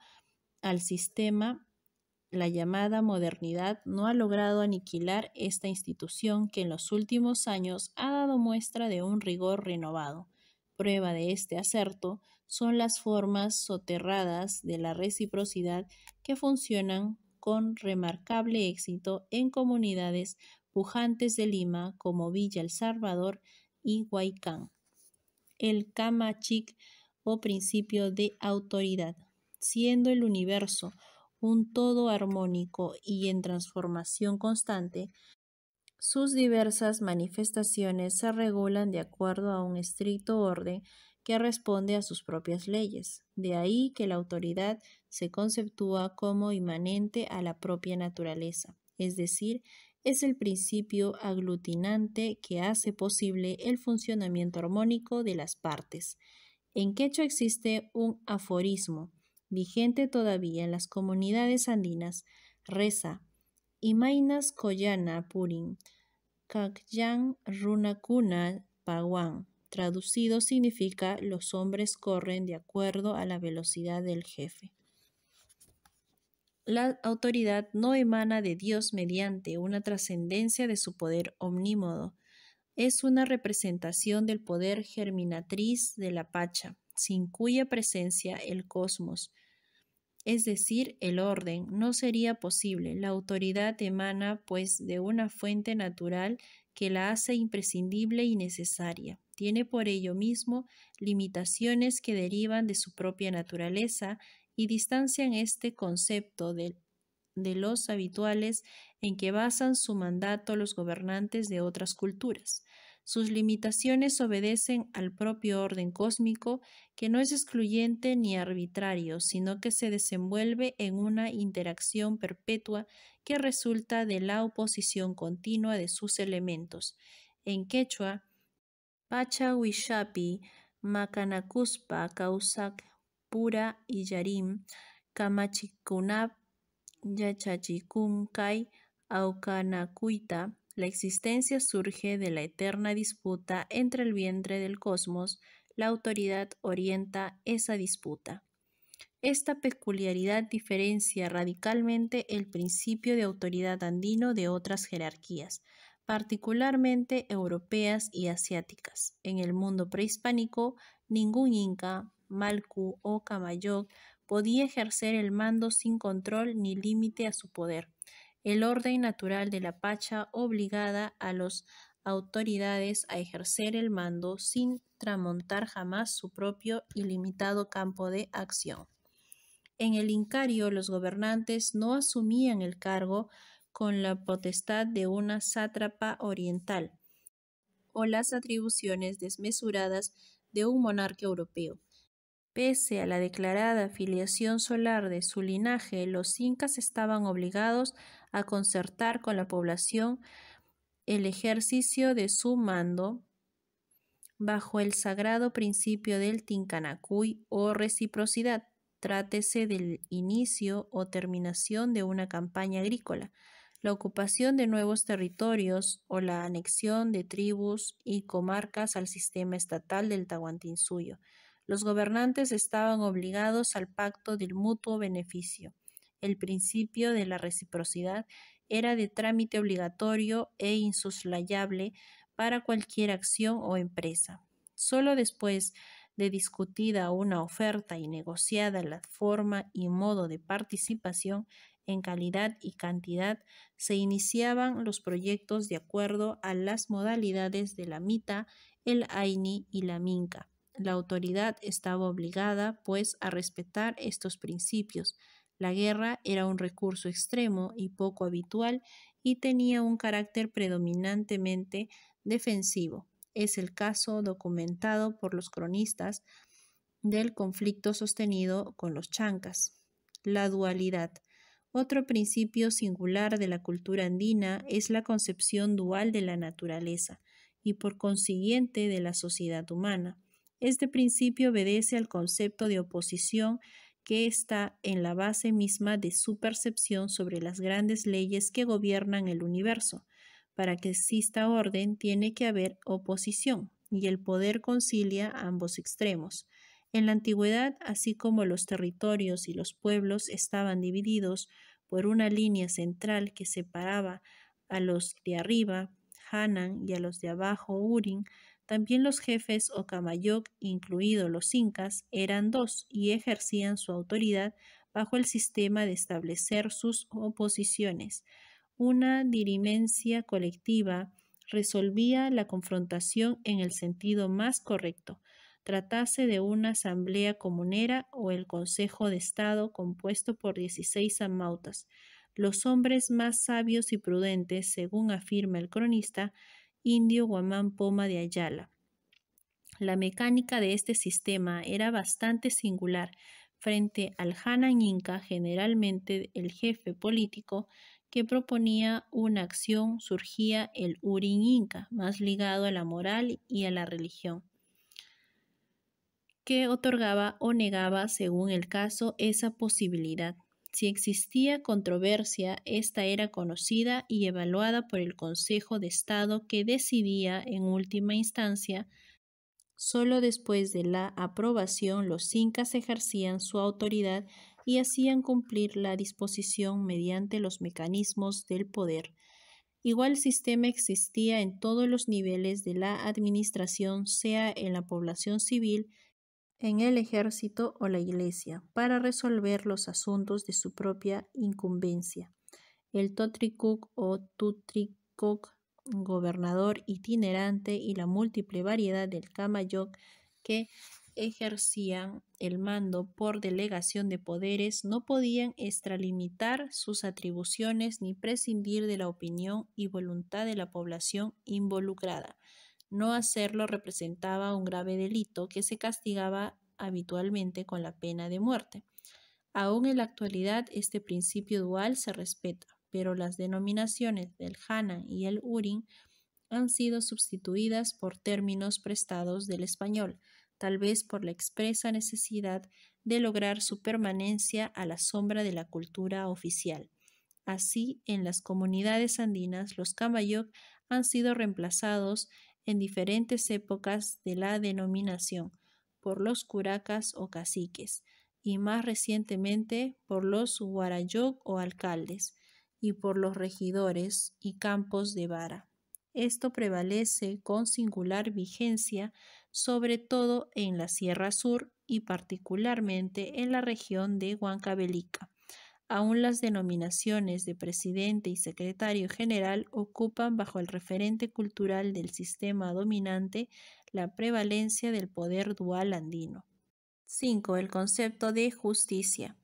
al sistema. La llamada modernidad no ha logrado aniquilar esta institución que en los últimos años ha dado muestra de un rigor renovado. Prueba de este acerto son las formas soterradas de la reciprocidad que funcionan con remarcable éxito en comunidades pujantes de Lima como Villa El Salvador y Huaycán. El Kamachic o principio de autoridad, siendo el universo un todo armónico y en transformación constante, sus diversas manifestaciones se regulan de acuerdo a un estricto orden que responde a sus propias leyes. De ahí que la autoridad se conceptúa como inmanente a la propia naturaleza, es decir, es el principio aglutinante que hace posible el funcionamiento armónico de las partes. En quechua existe un aforismo vigente todavía en las comunidades andinas, reza: Imainas Koyana Purin, Kakyan Runakuna Pawan. Traducido significa: los hombres corren de acuerdo a la velocidad del jefe. La autoridad no emana de Dios mediante una trascendencia de su poder omnímodo. Es una representación del poder germinatriz de la Pacha, sin cuya presencia el cosmos, es decir, el orden, no sería posible. La autoridad emana, pues, de una fuente natural que la hace imprescindible y necesaria. Tiene por ello mismo limitaciones que derivan de su propia naturaleza y distancian este concepto de los habituales en que basan su mandato los gobernantes de otras culturas. Sus limitaciones obedecen al propio orden cósmico, que no es excluyente ni arbitrario, sino que se desenvuelve en una interacción perpetua que resulta de la oposición continua de sus elementos. En quechua, Pacha Huichapi, Macanacuspa, Causac, Pura y Yarim, Camachicunap, Yachachicuncay, Aucanacuita. La existencia surge de la eterna disputa entre el vientre del cosmos. La autoridad orienta esa disputa. Esta peculiaridad diferencia radicalmente el principio de autoridad andino de otras jerarquías, particularmente europeas y asiáticas. En el mundo prehispánico, ningún inca, malcu o camayoc podía ejercer el mando sin control ni límite a su poder. el orden natural de la Pacha obligada a las autoridades a ejercer el mando sin tramontar jamás su propio ilimitado campo de acción. En el Incario, los gobernantes no asumían el cargo con la potestad de una sátrapa oriental o las atribuciones desmesuradas de un monarca europeo. Pese a la declarada filiación solar de su linaje, los incas estaban obligados a concertar con la población el ejercicio de su mando bajo el sagrado principio del Tincanacuy o reciprocidad, trátese del inicio o terminación de una campaña agrícola, la ocupación de nuevos territorios o la anexión de tribus y comarcas al sistema estatal del Tahuantinsuyo. Los gobernantes estaban obligados al pacto del mutuo beneficio. El principio de la reciprocidad era de trámite obligatorio e insoslayable para cualquier acción o empresa. Solo después de discutida una oferta y negociada la forma y modo de participación en calidad y cantidad, se iniciaban los proyectos de acuerdo a las modalidades de la mita, el aini y la minca. La autoridad estaba obligada, pues, a respetar estos principios. La guerra era un recurso extremo y poco habitual y tenía un carácter predominantemente defensivo. Es el caso documentado por los cronistas del conflicto sostenido con los chancas. La dualidad. Otro principio singular de la cultura andina es la concepción dual de la naturaleza y por consiguiente de la sociedad humana. Este principio obedece al concepto de oposición que está en la base misma de su percepción sobre las grandes leyes que gobiernan el universo. Para que exista orden tiene que haber oposición, y el poder concilia ambos extremos. En la antigüedad, así como los territorios y los pueblos estaban divididos por una línea central que separaba a los de arriba, Hanan, y a los de abajo, Urin, también los jefes o Camayoc, incluidos los incas, eran dos y ejercían su autoridad bajo el sistema de establecer sus oposiciones. Una dirimencia colectiva resolvía la confrontación en el sentido más correcto, tratase de una asamblea comunera o el Consejo de Estado compuesto por 16 amautas, los hombres más sabios y prudentes, según afirma el cronista Indio Guamán Poma de Ayala. La mecánica de este sistema era bastante singular. Frente al Hanan Inca, generalmente el jefe político que proponía una acción, surgía el Urin Inca, más ligado a la moral y a la religión, que otorgaba o negaba, según el caso, esa posibilidad. Si existía controversia, esta era conocida y evaluada por el Consejo de Estado, que decidía en última instancia. Solo después de la aprobación los incas ejercían su autoridad y hacían cumplir la disposición mediante los mecanismos del poder. Igual sistema existía en todos los niveles de la administración, sea en la población civil, en el ejército o la iglesia, para resolver los asuntos de su propia incumbencia. El Totricuc o Tutricoc, gobernador itinerante, y la múltiple variedad del Camayoc, que ejercían el mando por delegación de poderes, no podían extralimitar sus atribuciones ni prescindir de la opinión y voluntad de la población involucrada. No hacerlo representaba un grave delito que se castigaba habitualmente con la pena de muerte. Aún en la actualidad este principio dual se respeta, pero las denominaciones del Hanan y el Urin han sido sustituidas por términos prestados del español, tal vez por la expresa necesidad de lograr su permanencia a la sombra de la cultura oficial. Así, en las comunidades andinas, los Camayoc han sido reemplazados en diferentes épocas de la denominación por los curacas o caciques, y más recientemente por los huarayoc o alcaldes, y por los regidores y campos de vara. Esto prevalece con singular vigencia, sobre todo en la Sierra Sur y particularmente en la región de Huancavelica. Aún las denominaciones de presidente y secretario general ocupan bajo el referente cultural del sistema dominante la prevalencia del poder dual andino. 5. El concepto de justicia.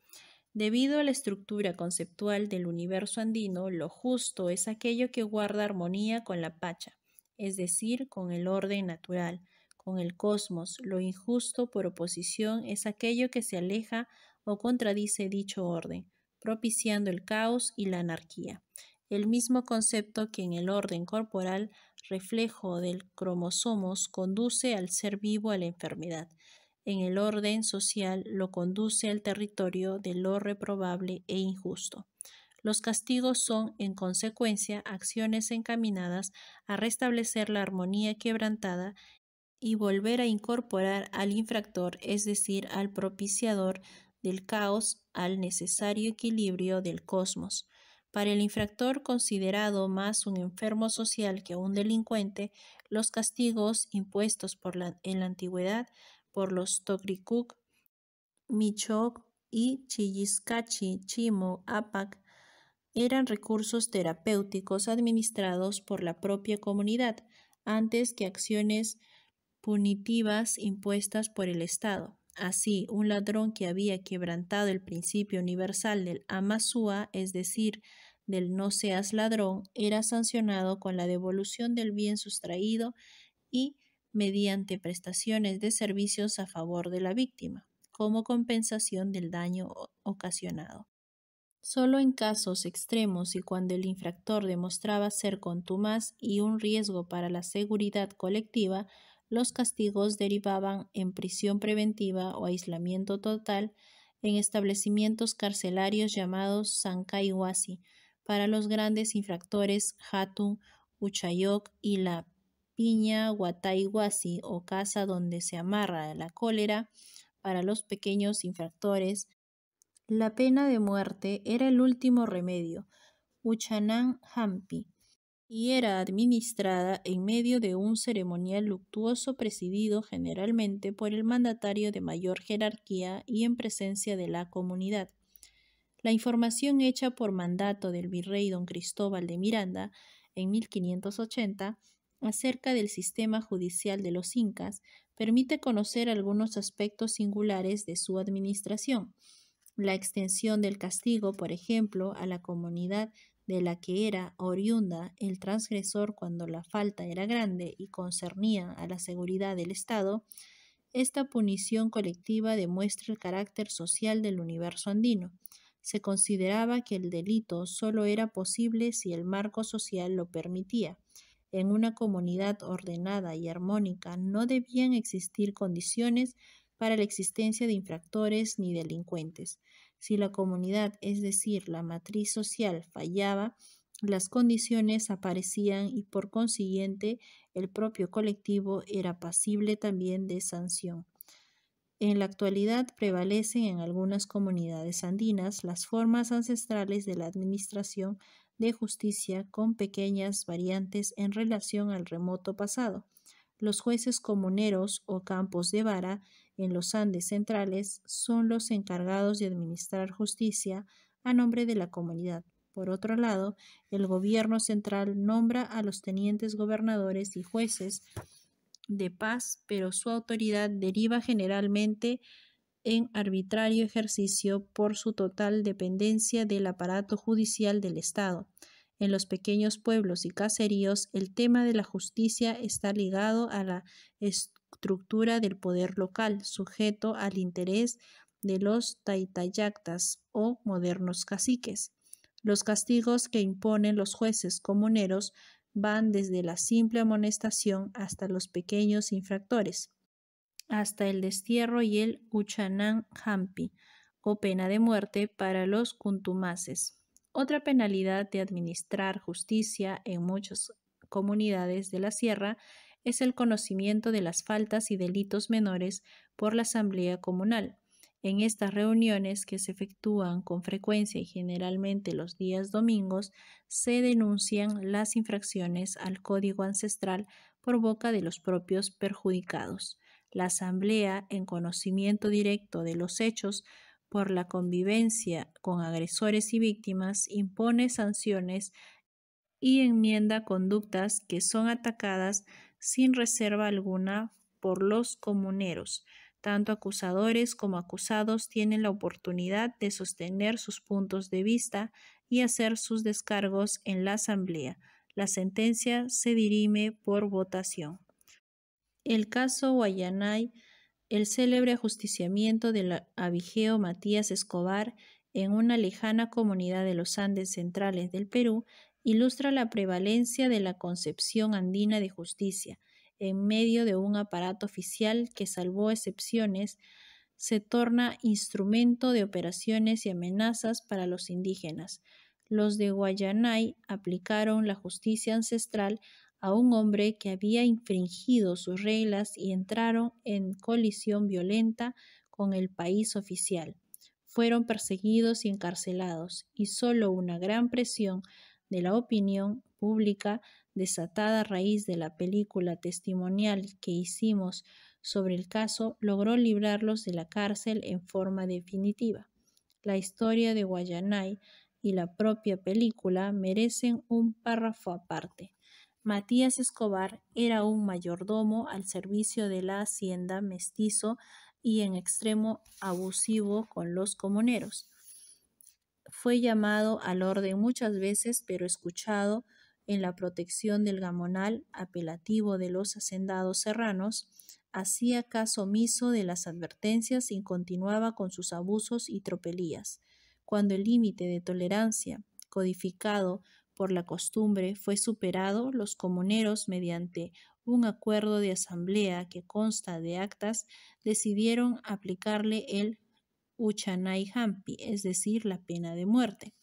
Debido a la estructura conceptual del universo andino, lo justo es aquello que guarda armonía con la Pacha, es decir, con el orden natural, con el cosmos. Lo injusto, por oposición, es aquello que se aleja o contradice dicho orden, propiciando el caos y la anarquía. El mismo concepto que en el orden corporal, reflejo del cromosomos, conduce al ser vivo a la enfermedad. En el orden social lo conduce al territorio de lo reprobable e injusto. Los castigos son, en consecuencia, acciones encaminadas a restablecer la armonía quebrantada y volver a incorporar al infractor, es decir, al propiciador del caos, al necesario equilibrio del cosmos. Para el infractor, considerado más un enfermo social que un delincuente, los castigos impuestos en la antigüedad por los Tocricuk, Michok y Chilliscachi, Chimo, Apac, eran recursos terapéuticos administrados por la propia comunidad, antes que acciones punitivas impuestas por el Estado. Así, un ladrón que había quebrantado el principio universal del amasúa, es decir, del no seas ladrón, era sancionado con la devolución del bien sustraído y mediante prestaciones de servicios a favor de la víctima, como compensación del daño ocasionado. Solo en casos extremos y cuando el infractor demostraba ser contumaz y un riesgo para la seguridad colectiva, los castigos derivaban en prisión preventiva o aislamiento total en establecimientos carcelarios llamados Sankaiwasi. Para los grandes infractores, Hatun, Uchayok y la piña Wataiwasi o casa donde se amarra la cólera. Para los pequeños infractores, la pena de muerte era el último remedio, Uchanan Hampi, y era administrada en medio de un ceremonial luctuoso presidido generalmente por el mandatario de mayor jerarquía y en presencia de la comunidad. La información hecha por mandato del virrey don Cristóbal de Miranda en 1580 acerca del sistema judicial de los incas permite conocer algunos aspectos singulares de su administración. La extensión del castigo, por ejemplo, a la comunidad de la que era oriunda el transgresor cuando la falta era grande y concernía a la seguridad del Estado, esta punición colectiva demuestra el carácter social del universo andino. Se consideraba que el delito solo era posible si el marco social lo permitía. En una comunidad ordenada y armónica no debían existir condiciones para la existencia de infractores ni delincuentes. Si la comunidad, es decir, la matriz social, fallaba, las condiciones aparecían y por consiguiente el propio colectivo era pasible también de sanción. En la actualidad prevalecen en algunas comunidades andinas las formas ancestrales de la administración de justicia con pequeñas variantes en relación al remoto pasado. Los jueces comuneros o campos de vara en los Andes centrales son los encargados de administrar justicia a nombre de la comunidad. Por otro lado, el gobierno central nombra a los tenientes gobernadores y jueces de paz, pero su autoridad deriva generalmente en arbitrario ejercicio por su total dependencia del aparato judicial del Estado. En los pequeños pueblos y caseríos, el tema de la justicia está ligado a la estructura del poder local, sujeto al interés de los taitayactas o modernos caciques. Los castigos que imponen los jueces comuneros van desde la simple amonestación hasta los pequeños infractores, hasta el destierro y el Uchanan Hampi, o pena de muerte para los contumaces. Otra penalidad de administrar justicia en muchas comunidades de la sierra es el conocimiento de las faltas y delitos menores por la asamblea comunal. En estas reuniones, que se efectúan con frecuencia y generalmente los días domingos, se denuncian las infracciones al código ancestral por boca de los propios perjudicados. La asamblea, en conocimiento directo de los hechos, por la convivencia con agresores y víctimas, impone sanciones y enmienda conductas que son atacadas sin reserva alguna por los comuneros. Tanto acusadores como acusados tienen la oportunidad de sostener sus puntos de vista y hacer sus descargos en la asamblea. La sentencia se dirime por votación. El caso Guayanay, el célebre ajusticiamiento del abigeo Matías Escobar en una lejana comunidad de los Andes centrales del Perú, ilustra la prevalencia de la concepción andina de justicia. En medio de un aparato oficial que, salvo excepciones, se torna instrumento de operaciones y amenazas para los indígenas. Los de Guayanay aplicaron la justicia ancestral a un hombre que había infringido sus reglas y entraron en colisión violenta con el país oficial. Fueron perseguidos y encarcelados, y solo una gran presión de la opinión pública, desatada a raíz de la película testimonial que hicimos sobre el caso, logró librarlos de la cárcel en forma definitiva. La historia de Guayanay y la propia película merecen un párrafo aparte. Matías Escobar era un mayordomo al servicio de la hacienda, mestizo y en extremo abusivo con los comuneros. Fue llamado al orden muchas veces, pero escuchado en la protección del gamonal, apelativo de los hacendados serranos, hacía caso omiso de las advertencias y continuaba con sus abusos y tropelías. Cuando el límite de tolerancia, codificado por la costumbre, fue superado, los comuneros, mediante un acuerdo de asamblea que consta de actas, decidieron aplicarle el Uchanay Hampi, es decir, la pena de muerte.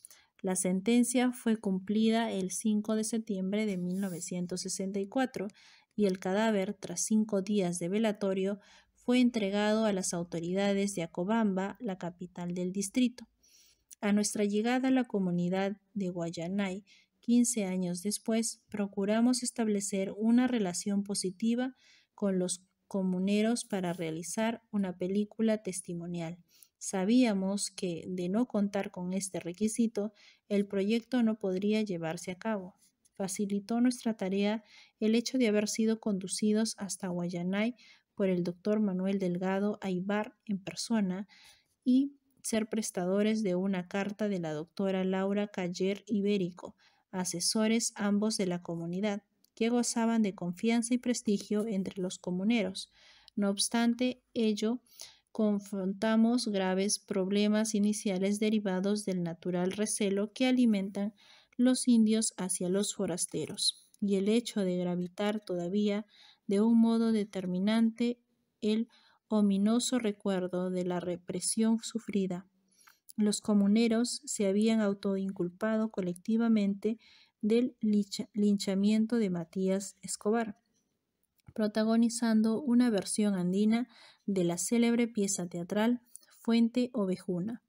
La sentencia fue cumplida el 5 de septiembre de 1964 y el cadáver, tras 5 días de velatorio, fue entregado a las autoridades de Acobamba, la capital del distrito. A nuestra llegada a la comunidad de Guayanay, 15 años después, procuramos establecer una relación positiva con los comuneros para realizar una película testimonial. Sabíamos que, de no contar con este requisito, el proyecto no podría llevarse a cabo. Facilitó nuestra tarea el hecho de haber sido conducidos hasta Guayanay por el doctor Manuel Delgado Aybar en persona y ser prestadores de una carta de la doctora Laura Caller Ibérico, asesores ambos de la comunidad, que gozaban de confianza y prestigio entre los comuneros. No obstante ello, confrontamos graves problemas iniciales derivados del natural recelo que alimentan los indios hacia los forasteros, y el hecho de gravitar todavía de un modo determinante el ominoso recuerdo de la represión sufrida. Los comuneros se habían autoinculpado colectivamente del linchamiento de Matías Escobar, protagonizando una versión andina de la célebre pieza teatral Fuente Ovejuna.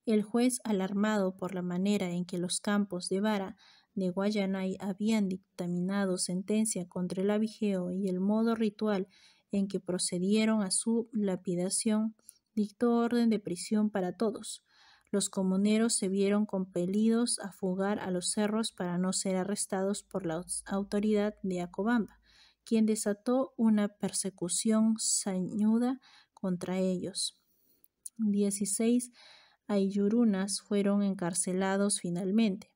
El juez, alarmado por la manera en que los campos de vara de Guayanay habían dictaminado sentencia contra el abigeo y el modo ritual en que procedieron a su lapidación, dictó orden de prisión para todos. Los comuneros se vieron compelidos a fugar a los cerros para no ser arrestados por la autoridad de Acobamba, quien desató una persecución sañuda contra ellos. 16 ayurunas fueron encarcelados finalmente.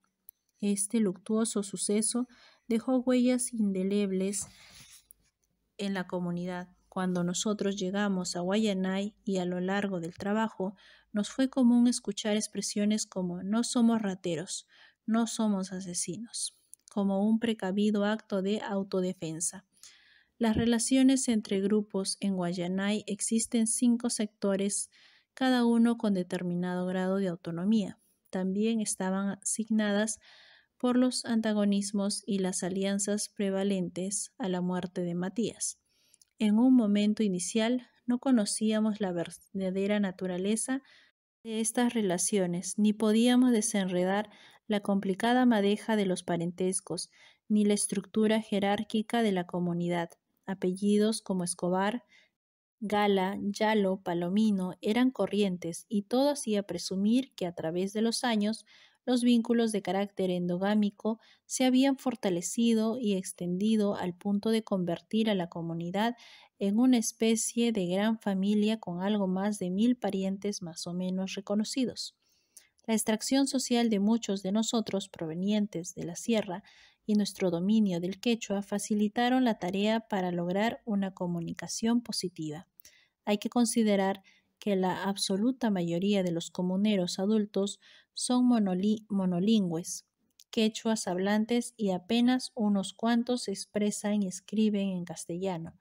Este luctuoso suceso dejó huellas indelebles en la comunidad. Cuando nosotros llegamos a Guayanay y a lo largo del trabajo, nos fue común escuchar expresiones como no somos rateros, no somos asesinos, como un precavido acto de autodefensa. Las relaciones entre grupos en Guayanay existen 5 sectores, cada uno con determinado grado de autonomía. También estaban asignadas por los antagonismos y las alianzas prevalentes a la muerte de Matías. En un momento inicial no conocíamos la verdadera naturaleza de estas relaciones, ni podíamos desenredar la complicada madeja de los parentescos, ni la estructura jerárquica de la comunidad. Apellidos como Escobar, Gala, Yalo, Palomino eran corrientes y todo hacía presumir que a través de los años los vínculos de carácter endogámico se habían fortalecido y extendido al punto de convertir a la comunidad en una especie de gran familia con algo más de 1000 parientes más o menos reconocidos. La extracción social de muchos de nosotros provenientes de la sierra y nuestro dominio del quechua facilitaron la tarea para lograr una comunicación positiva. Hay que considerar que la absoluta mayoría de los comuneros adultos son monolingües, quechuas hablantes, y apenas unos cuantos se expresan y escriben en castellano,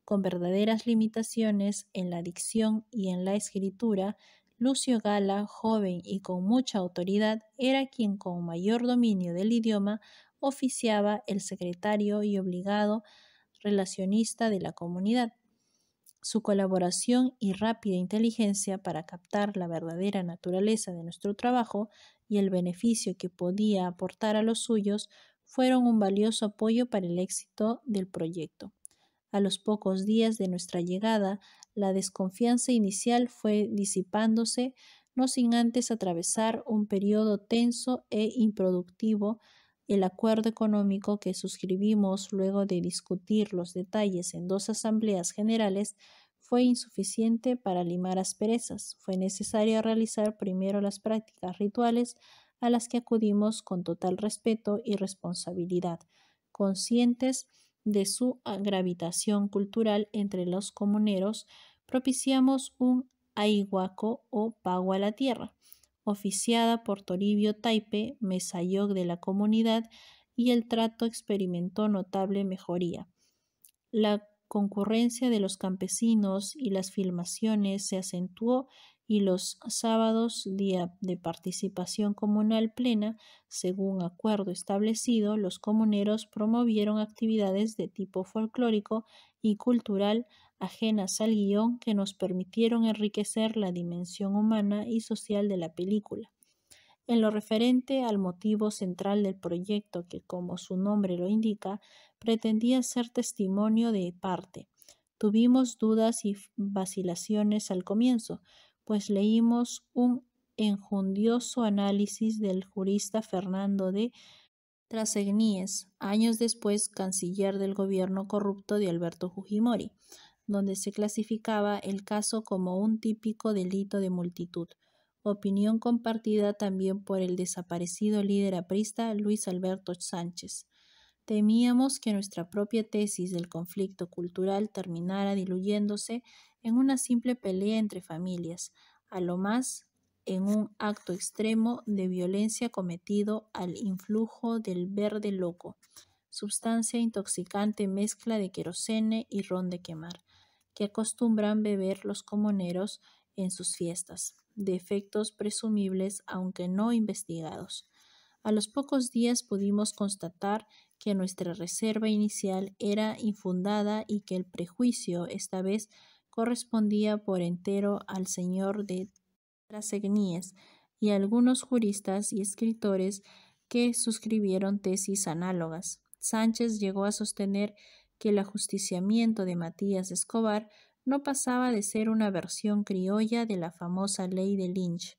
con verdaderas limitaciones en la dicción y en la escritura. Lucio Gala, joven y con mucha autoridad, era quien con mayor dominio del idioma oficiaba el secretario y obligado relacionista de la comunidad. Su colaboración y rápida inteligencia para captar la verdadera naturaleza de nuestro trabajo y el beneficio que podía aportar a los suyos fueron un valioso apoyo para el éxito del proyecto. A los pocos días de nuestra llegada, la desconfianza inicial fue disipándose, no sin antes atravesar un periodo tenso e improductivo. El acuerdo económico que suscribimos luego de discutir los detalles en 2 asambleas generales fue insuficiente para limar asperezas. Fue necesario realizar primero las prácticas rituales a las que acudimos con total respeto y responsabilidad, conscientes de su gravitación cultural entre los comuneros. Propiciamos un aihuaco o pago a la tierra, oficiada por Toribio Taipe, mesayoc de la comunidad, y el trato experimentó notable mejoría. La concurrencia de los campesinos y las filmaciones se acentuó, y los sábados, día de participación comunal plena, según acuerdo establecido, los comuneros promovieron actividades de tipo folclórico y cultural ajenas al guión que nos permitieron enriquecer la dimensión humana y social de la película. En lo referente al motivo central del proyecto, que como su nombre lo indica, pretendía ser testimonio de parte, tuvimos dudas y vacilaciones al comienzo, pues leímos un enjundioso análisis del jurista Fernando de Trasegníes, años después canciller del gobierno corrupto de Alberto Fujimori, donde se clasificaba el caso como un típico delito de multitud, opinión compartida también por el desaparecido líder aprista Luis Alberto Sánchez. Temíamos que nuestra propia tesis del conflicto cultural terminara diluyéndose en una simple pelea entre familias, a lo más en un acto extremo de violencia cometido al influjo del verde loco, sustancia intoxicante mezcla de querosene y ron de quemar, que acostumbran beber los comuneros en sus fiestas, de efectos presumibles aunque no investigados. A los pocos días pudimos constatar que nuestra reserva inicial era infundada y que el prejuicio esta vez correspondía por entero al señor de Trasegníes y a algunos juristas y escritores que suscribieron tesis análogas. Sánchez llegó a sostener que el ajusticiamiento de Matías Escobar no pasaba de ser una versión criolla de la famosa ley de Lynch,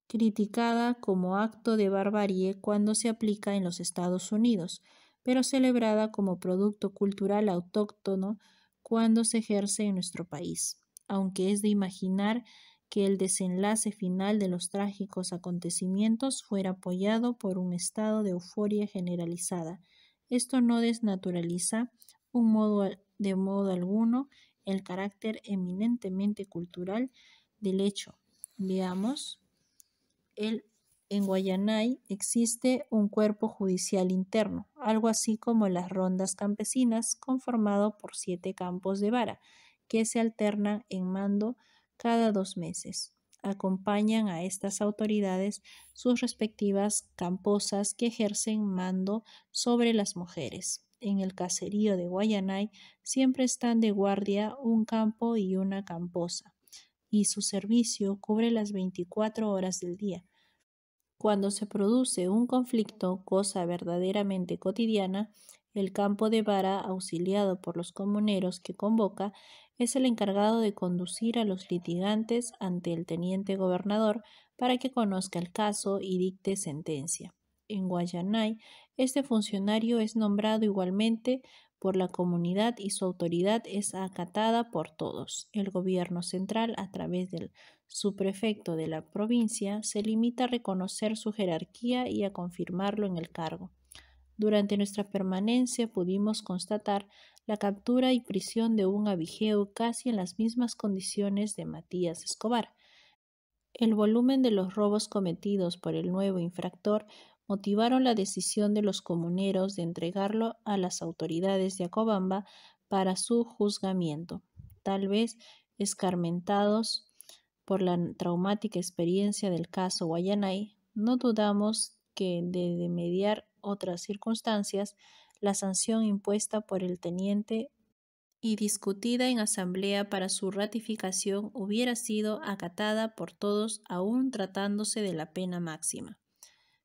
criticada como acto de barbarie cuando se aplica en los Estados Unidos, pero celebrada como producto cultural autóctono cuando se ejerce en nuestro país, aunque es de imaginar que el desenlace final de los trágicos acontecimientos fuera apoyado por un estado de euforia generalizada. Esto no desnaturaliza de modo alguno el carácter eminentemente cultural del hecho. Veamos. En Guayanay existe un cuerpo judicial interno, algo así como las rondas campesinas, conformado por 7 campos de vara, que se alternan en mando cada 2 meses. Acompañan a estas autoridades sus respectivas camposas que ejercen mando sobre las mujeres. En el caserío de Guayanay siempre están de guardia un campo y una camposa, y su servicio cubre las 24 horas del día. Cuando se produce un conflicto, cosa verdaderamente cotidiana, el campo de vara, auxiliado por los comuneros que convoca, es el encargado de conducir a los litigantes ante el teniente gobernador para que conozca el caso y dicte sentencia. En Guayanay, este funcionario es nombrado igualmente por la comunidad y su autoridad es acatada por todos. El gobierno central, a través del subprefecto de la provincia, se limita a reconocer su jerarquía y a confirmarlo en el cargo. Durante nuestra permanencia pudimos constatar la captura y prisión de un abigeo casi en las mismas condiciones de Matías Escobar. El volumen de los robos cometidos por el nuevo infractor motivaron la decisión de los comuneros de entregarlo a las autoridades de Acobamba para su juzgamiento. Tal vez escarmentados por la traumática experiencia del caso Guayanay, no dudamos que de mediar otras circunstancias, la sanción impuesta por el teniente y discutida en asamblea para su ratificación hubiera sido acatada por todos aun tratándose de la pena máxima.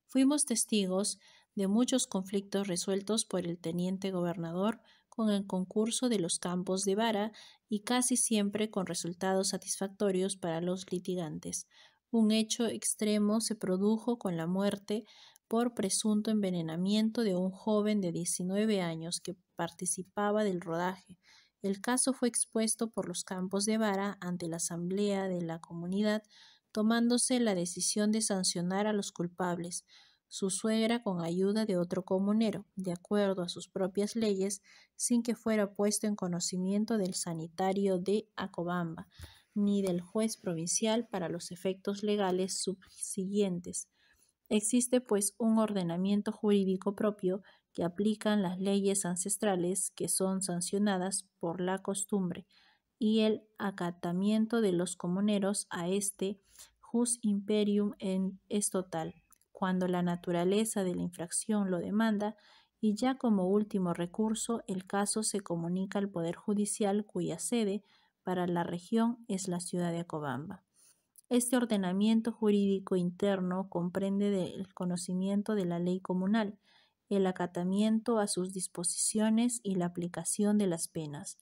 Fuimos testigos de muchos conflictos resueltos por el teniente gobernador con el concurso de los campos de vara y casi siempre con resultados satisfactorios para los litigantes. Un hecho extremo se produjo con la muerte por presunto envenenamiento de un joven de 19 años que participaba del rodaje. El caso fue expuesto por los campos de vara ante la asamblea de la comunidad, tomándose la decisión de sancionar a los culpables. Su suegra con ayuda de otro comunero, de acuerdo a sus propias leyes, sin que fuera puesto en conocimiento del sanitario de Acobamba, ni del juez provincial para los efectos legales subsiguientes. Existe pues un ordenamiento jurídico propio que aplican las leyes ancestrales que son sancionadas por la costumbre y el acatamiento de los comuneros a este jus imperium es total, cuando la naturaleza de la infracción lo demanda y ya como último recurso el caso se comunica al Poder Judicial cuya sede para la región es la ciudad de Acobamba. Este ordenamiento jurídico interno comprende el conocimiento de la ley comunal, el acatamiento a sus disposiciones y la aplicación de las penas.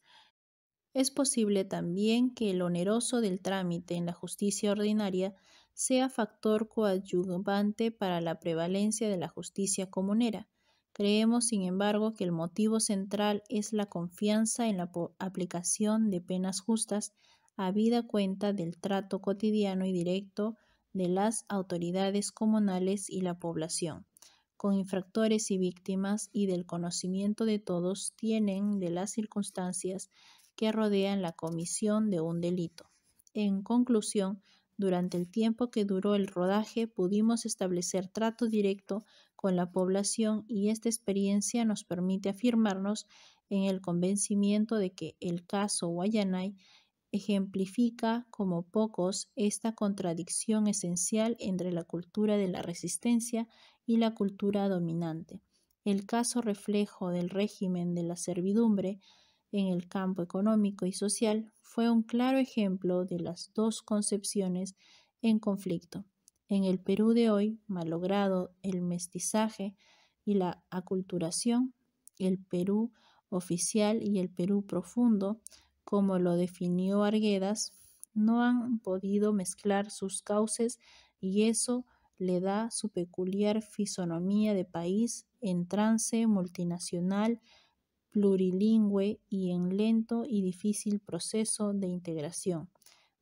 Es posible también que el oneroso del trámite en la justicia ordinaria sea factor coadyuvante para la prevalencia de la justicia comunera. Creemos, sin embargo, que el motivo central es la confianza en la aplicación de penas justas, habida cuenta del trato cotidiano y directo de las autoridades comunales y la población, con infractores y víctimas, y del conocimiento de todos tienen de las circunstancias que rodean la comisión de un delito. En conclusión, durante el tiempo que duró el rodaje pudimos establecer trato directo con la población y esta experiencia nos permite afirmarnos en el convencimiento de que el caso Guayanay ejemplifica como pocos esta contradicción esencial entre la cultura de la resistencia y la cultura dominante. El caso reflejo del régimen de la servidumbre en el campo económico y social fue un claro ejemplo de las dos concepciones en conflicto. En el Perú de hoy, malogrado el mestizaje y la aculturación, el Perú oficial y el Perú profundo, como lo definió Arguedas, no han podido mezclar sus cauces y eso le da su peculiar fisonomía de país en trance multinacional, plurilingüe y en lento y difícil proceso de integración.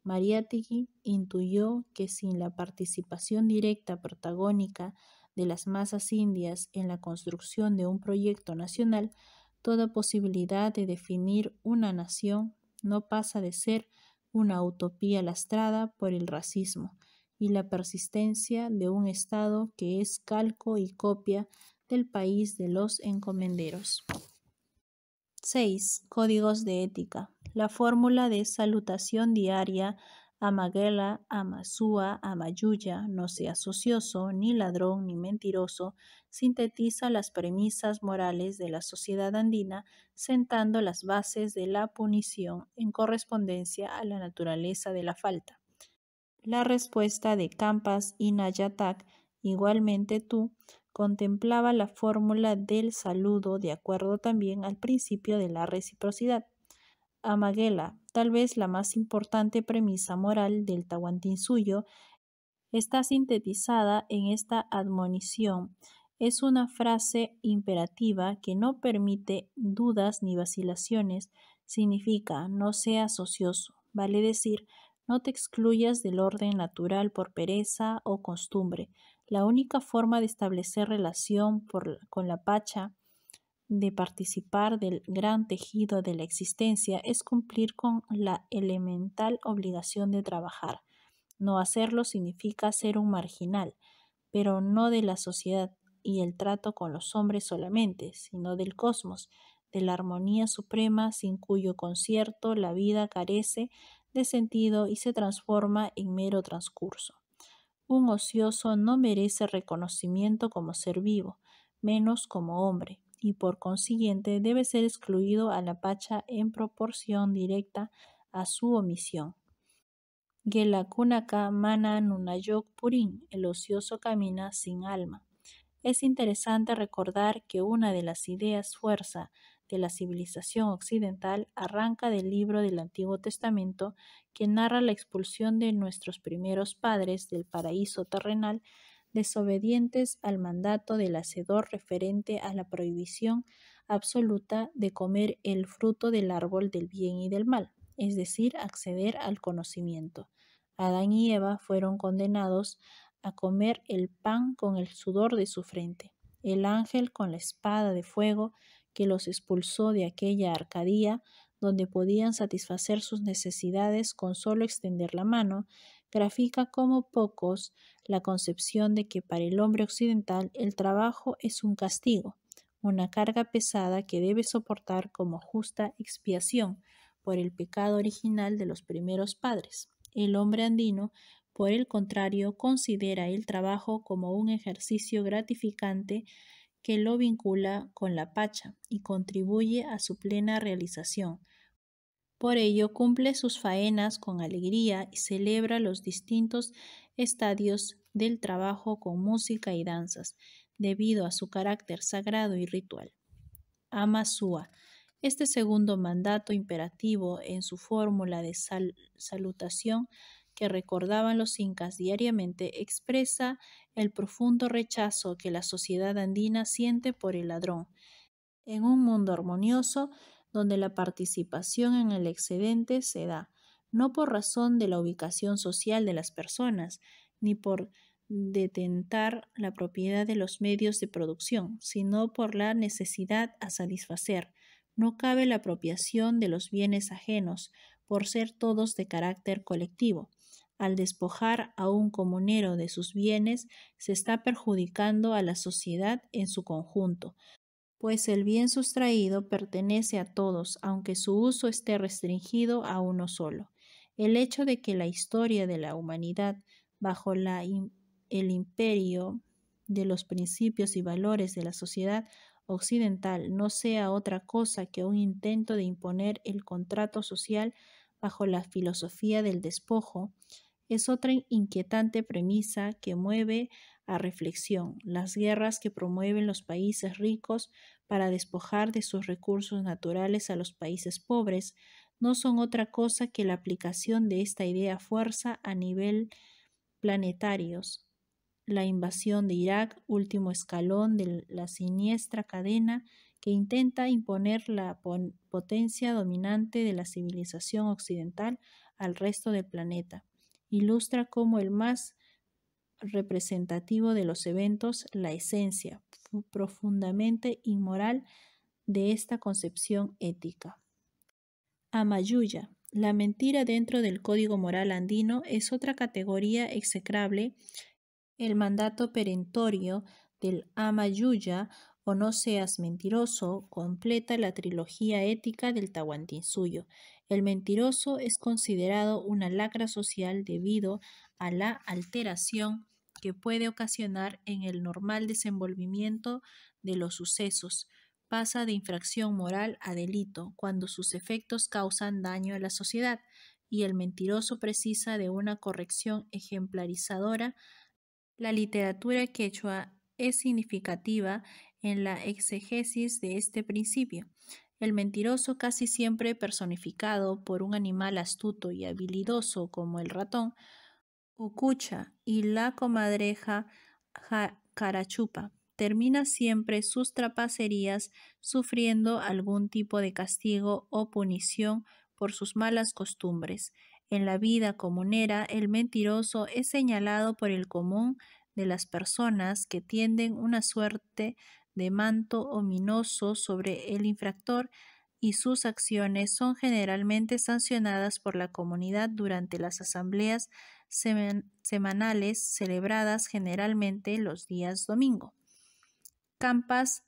Mariátegui intuyó que sin la participación directa protagónica de las masas indias en la construcción de un proyecto nacional, toda posibilidad de definir una nación no pasa de ser una utopía lastrada por el racismo y la persistencia de un Estado que es calco y copia del país de los encomenderos. 6. Códigos de ética. La fórmula de salutación diaria Amagela, Amasúa, Amayuya, no seas ocioso, ni ladrón, ni mentiroso, sintetiza las premisas morales de la sociedad andina, sentando las bases de la punición en correspondencia a la naturaleza de la falta. La respuesta de Campas y Nayatak, igualmente tú, contemplaba la fórmula del saludo de acuerdo también al principio de la reciprocidad. Amagela, tal vez la más importante premisa moral del Tahuantinsuyo, está sintetizada en esta admonición. Es una frase imperativa que no permite dudas ni vacilaciones. Significa: no seas ocioso, vale decir, no te excluyas del orden natural por pereza o costumbre. La única forma de establecer relación con la Pacha, de participar del gran tejido de la existencia, es cumplir con la elemental obligación de trabajar. No hacerlo significa ser un marginal, pero no de la sociedad y el trato con los hombres solamente, sino del cosmos, de la armonía suprema sin cuyo concierto la vida carece de sentido y se transforma en mero transcurso. Un ocioso no merece reconocimiento como ser vivo, menos como hombre, y por consiguiente debe ser excluido a la Pacha en proporción directa a su omisión. Gelakunaka mana nunayok purín, el ocioso camina sin alma. Es interesante recordar que una de las ideas fuerza de la civilización occidental arranca del libro del Antiguo Testamento que narra la expulsión de nuestros primeros padres del paraíso terrenal, desobedientes al mandato del Hacedor referente a la prohibición absoluta de comer el fruto del árbol del bien y del mal, es decir, acceder al conocimiento. Adán y Eva fueron condenados a comer el pan con el sudor de su frente. El ángel con la espada de fuego que los expulsó de aquella Arcadia, donde podían satisfacer sus necesidades con solo extender la mano, grafica como pocos la concepción de que para el hombre occidental el trabajo es un castigo, una carga pesada que debe soportar como justa expiación por el pecado original de los primeros padres. El hombre andino, por el contrario, considera el trabajo como un ejercicio gratificante que lo vincula con la Pacha y contribuye a su plena realización. Por ello, cumple sus faenas con alegría y celebra los distintos estadios del trabajo con música y danzas, debido a su carácter sagrado y ritual. Amasúa. Este segundo mandato imperativo en su fórmula de salutación que recordaban los incas diariamente expresa el profundo rechazo que la sociedad andina siente por el ladrón. En un mundo armonioso donde la participación en el excedente se da, no por razón de la ubicación social de las personas, ni por detentar la propiedad de los medios de producción, sino por la necesidad a satisfacer. No cabe la apropiación de los bienes ajenos, por ser todos de carácter colectivo. Al despojar a un comunero de sus bienes, se está perjudicando a la sociedad en su conjunto, pues el bien sustraído pertenece a todos, aunque su uso esté restringido a uno solo. El hecho de que la historia de la humanidad, bajo el imperio de los principios y valores de la sociedad occidental, no sea otra cosa que un intento de imponer el contrato social bajo la filosofía del despojo, es otra inquietante premisa que mueve a reflexión. Las guerras que promueven los países ricos para despojar de sus recursos naturales a los países pobres no son otra cosa que la aplicación de esta idea fuerza a nivel planetarios. La invasión de Irak, último escalón de la siniestra cadena que intenta imponer la potencia dominante de la civilización occidental al resto del planeta, ilustra como el más representativo de los eventos, la esencia profundamente inmoral de esta concepción ética. Amayuya. La mentira dentro del código moral andino es otra categoría execrable. El mandato perentorio del Amayuya, o no seas mentiroso, completa la trilogía ética del Tahuantinsuyo. El mentiroso es considerado una lacra social debido a la alteración que puede ocasionar en el normal desenvolvimiento de los sucesos. Pasa de infracción moral a delito cuando sus efectos causan daño a la sociedad, y el mentiroso precisa de una corrección ejemplarizadora. La literatura quechua es significativa en la exegesis de este principio. El mentiroso, casi siempre personificado por un animal astuto y habilidoso como el ratón, Ucucha, y la comadreja Carachupa, termina siempre sus trapacerías sufriendo algún tipo de castigo o punición por sus malas costumbres. En la vida comunera, el mentiroso es señalado por el común de las personas que tienden una suerte de manto ominoso sobre el infractor, y sus acciones son generalmente sancionadas por la comunidad durante las asambleas semanales celebradas generalmente los días domingo. Campas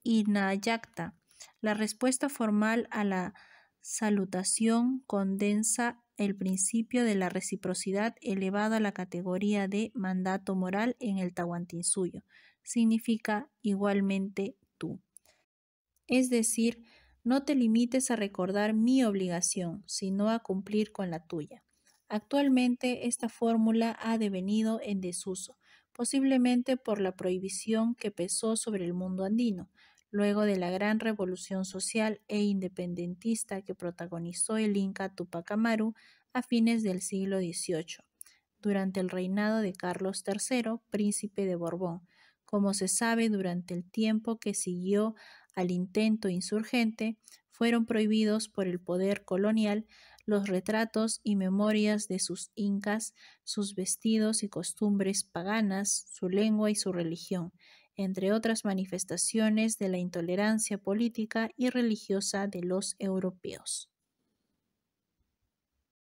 Inayacta. La respuesta formal a la salutación condensa el principio de la reciprocidad elevado a la categoría de mandato moral en el Tahuantinsuyo. Significa igualmente tú. Es decir, no te limites a recordar mi obligación, sino a cumplir con la tuya. Actualmente esta fórmula ha devenido en desuso, posiblemente por la prohibición que pesó sobre el mundo andino, luego de la gran revolución social e independentista que protagonizó el Inca Tupac Amaru a fines del siglo XVIII, durante el reinado de Carlos III, príncipe de Borbón. Como se sabe, durante el tiempo que siguió al intento insurgente, fueron prohibidos por el poder colonial los retratos y memorias de sus incas, sus vestidos y costumbres paganas, su lengua y su religión, entre otras manifestaciones de la intolerancia política y religiosa de los europeos.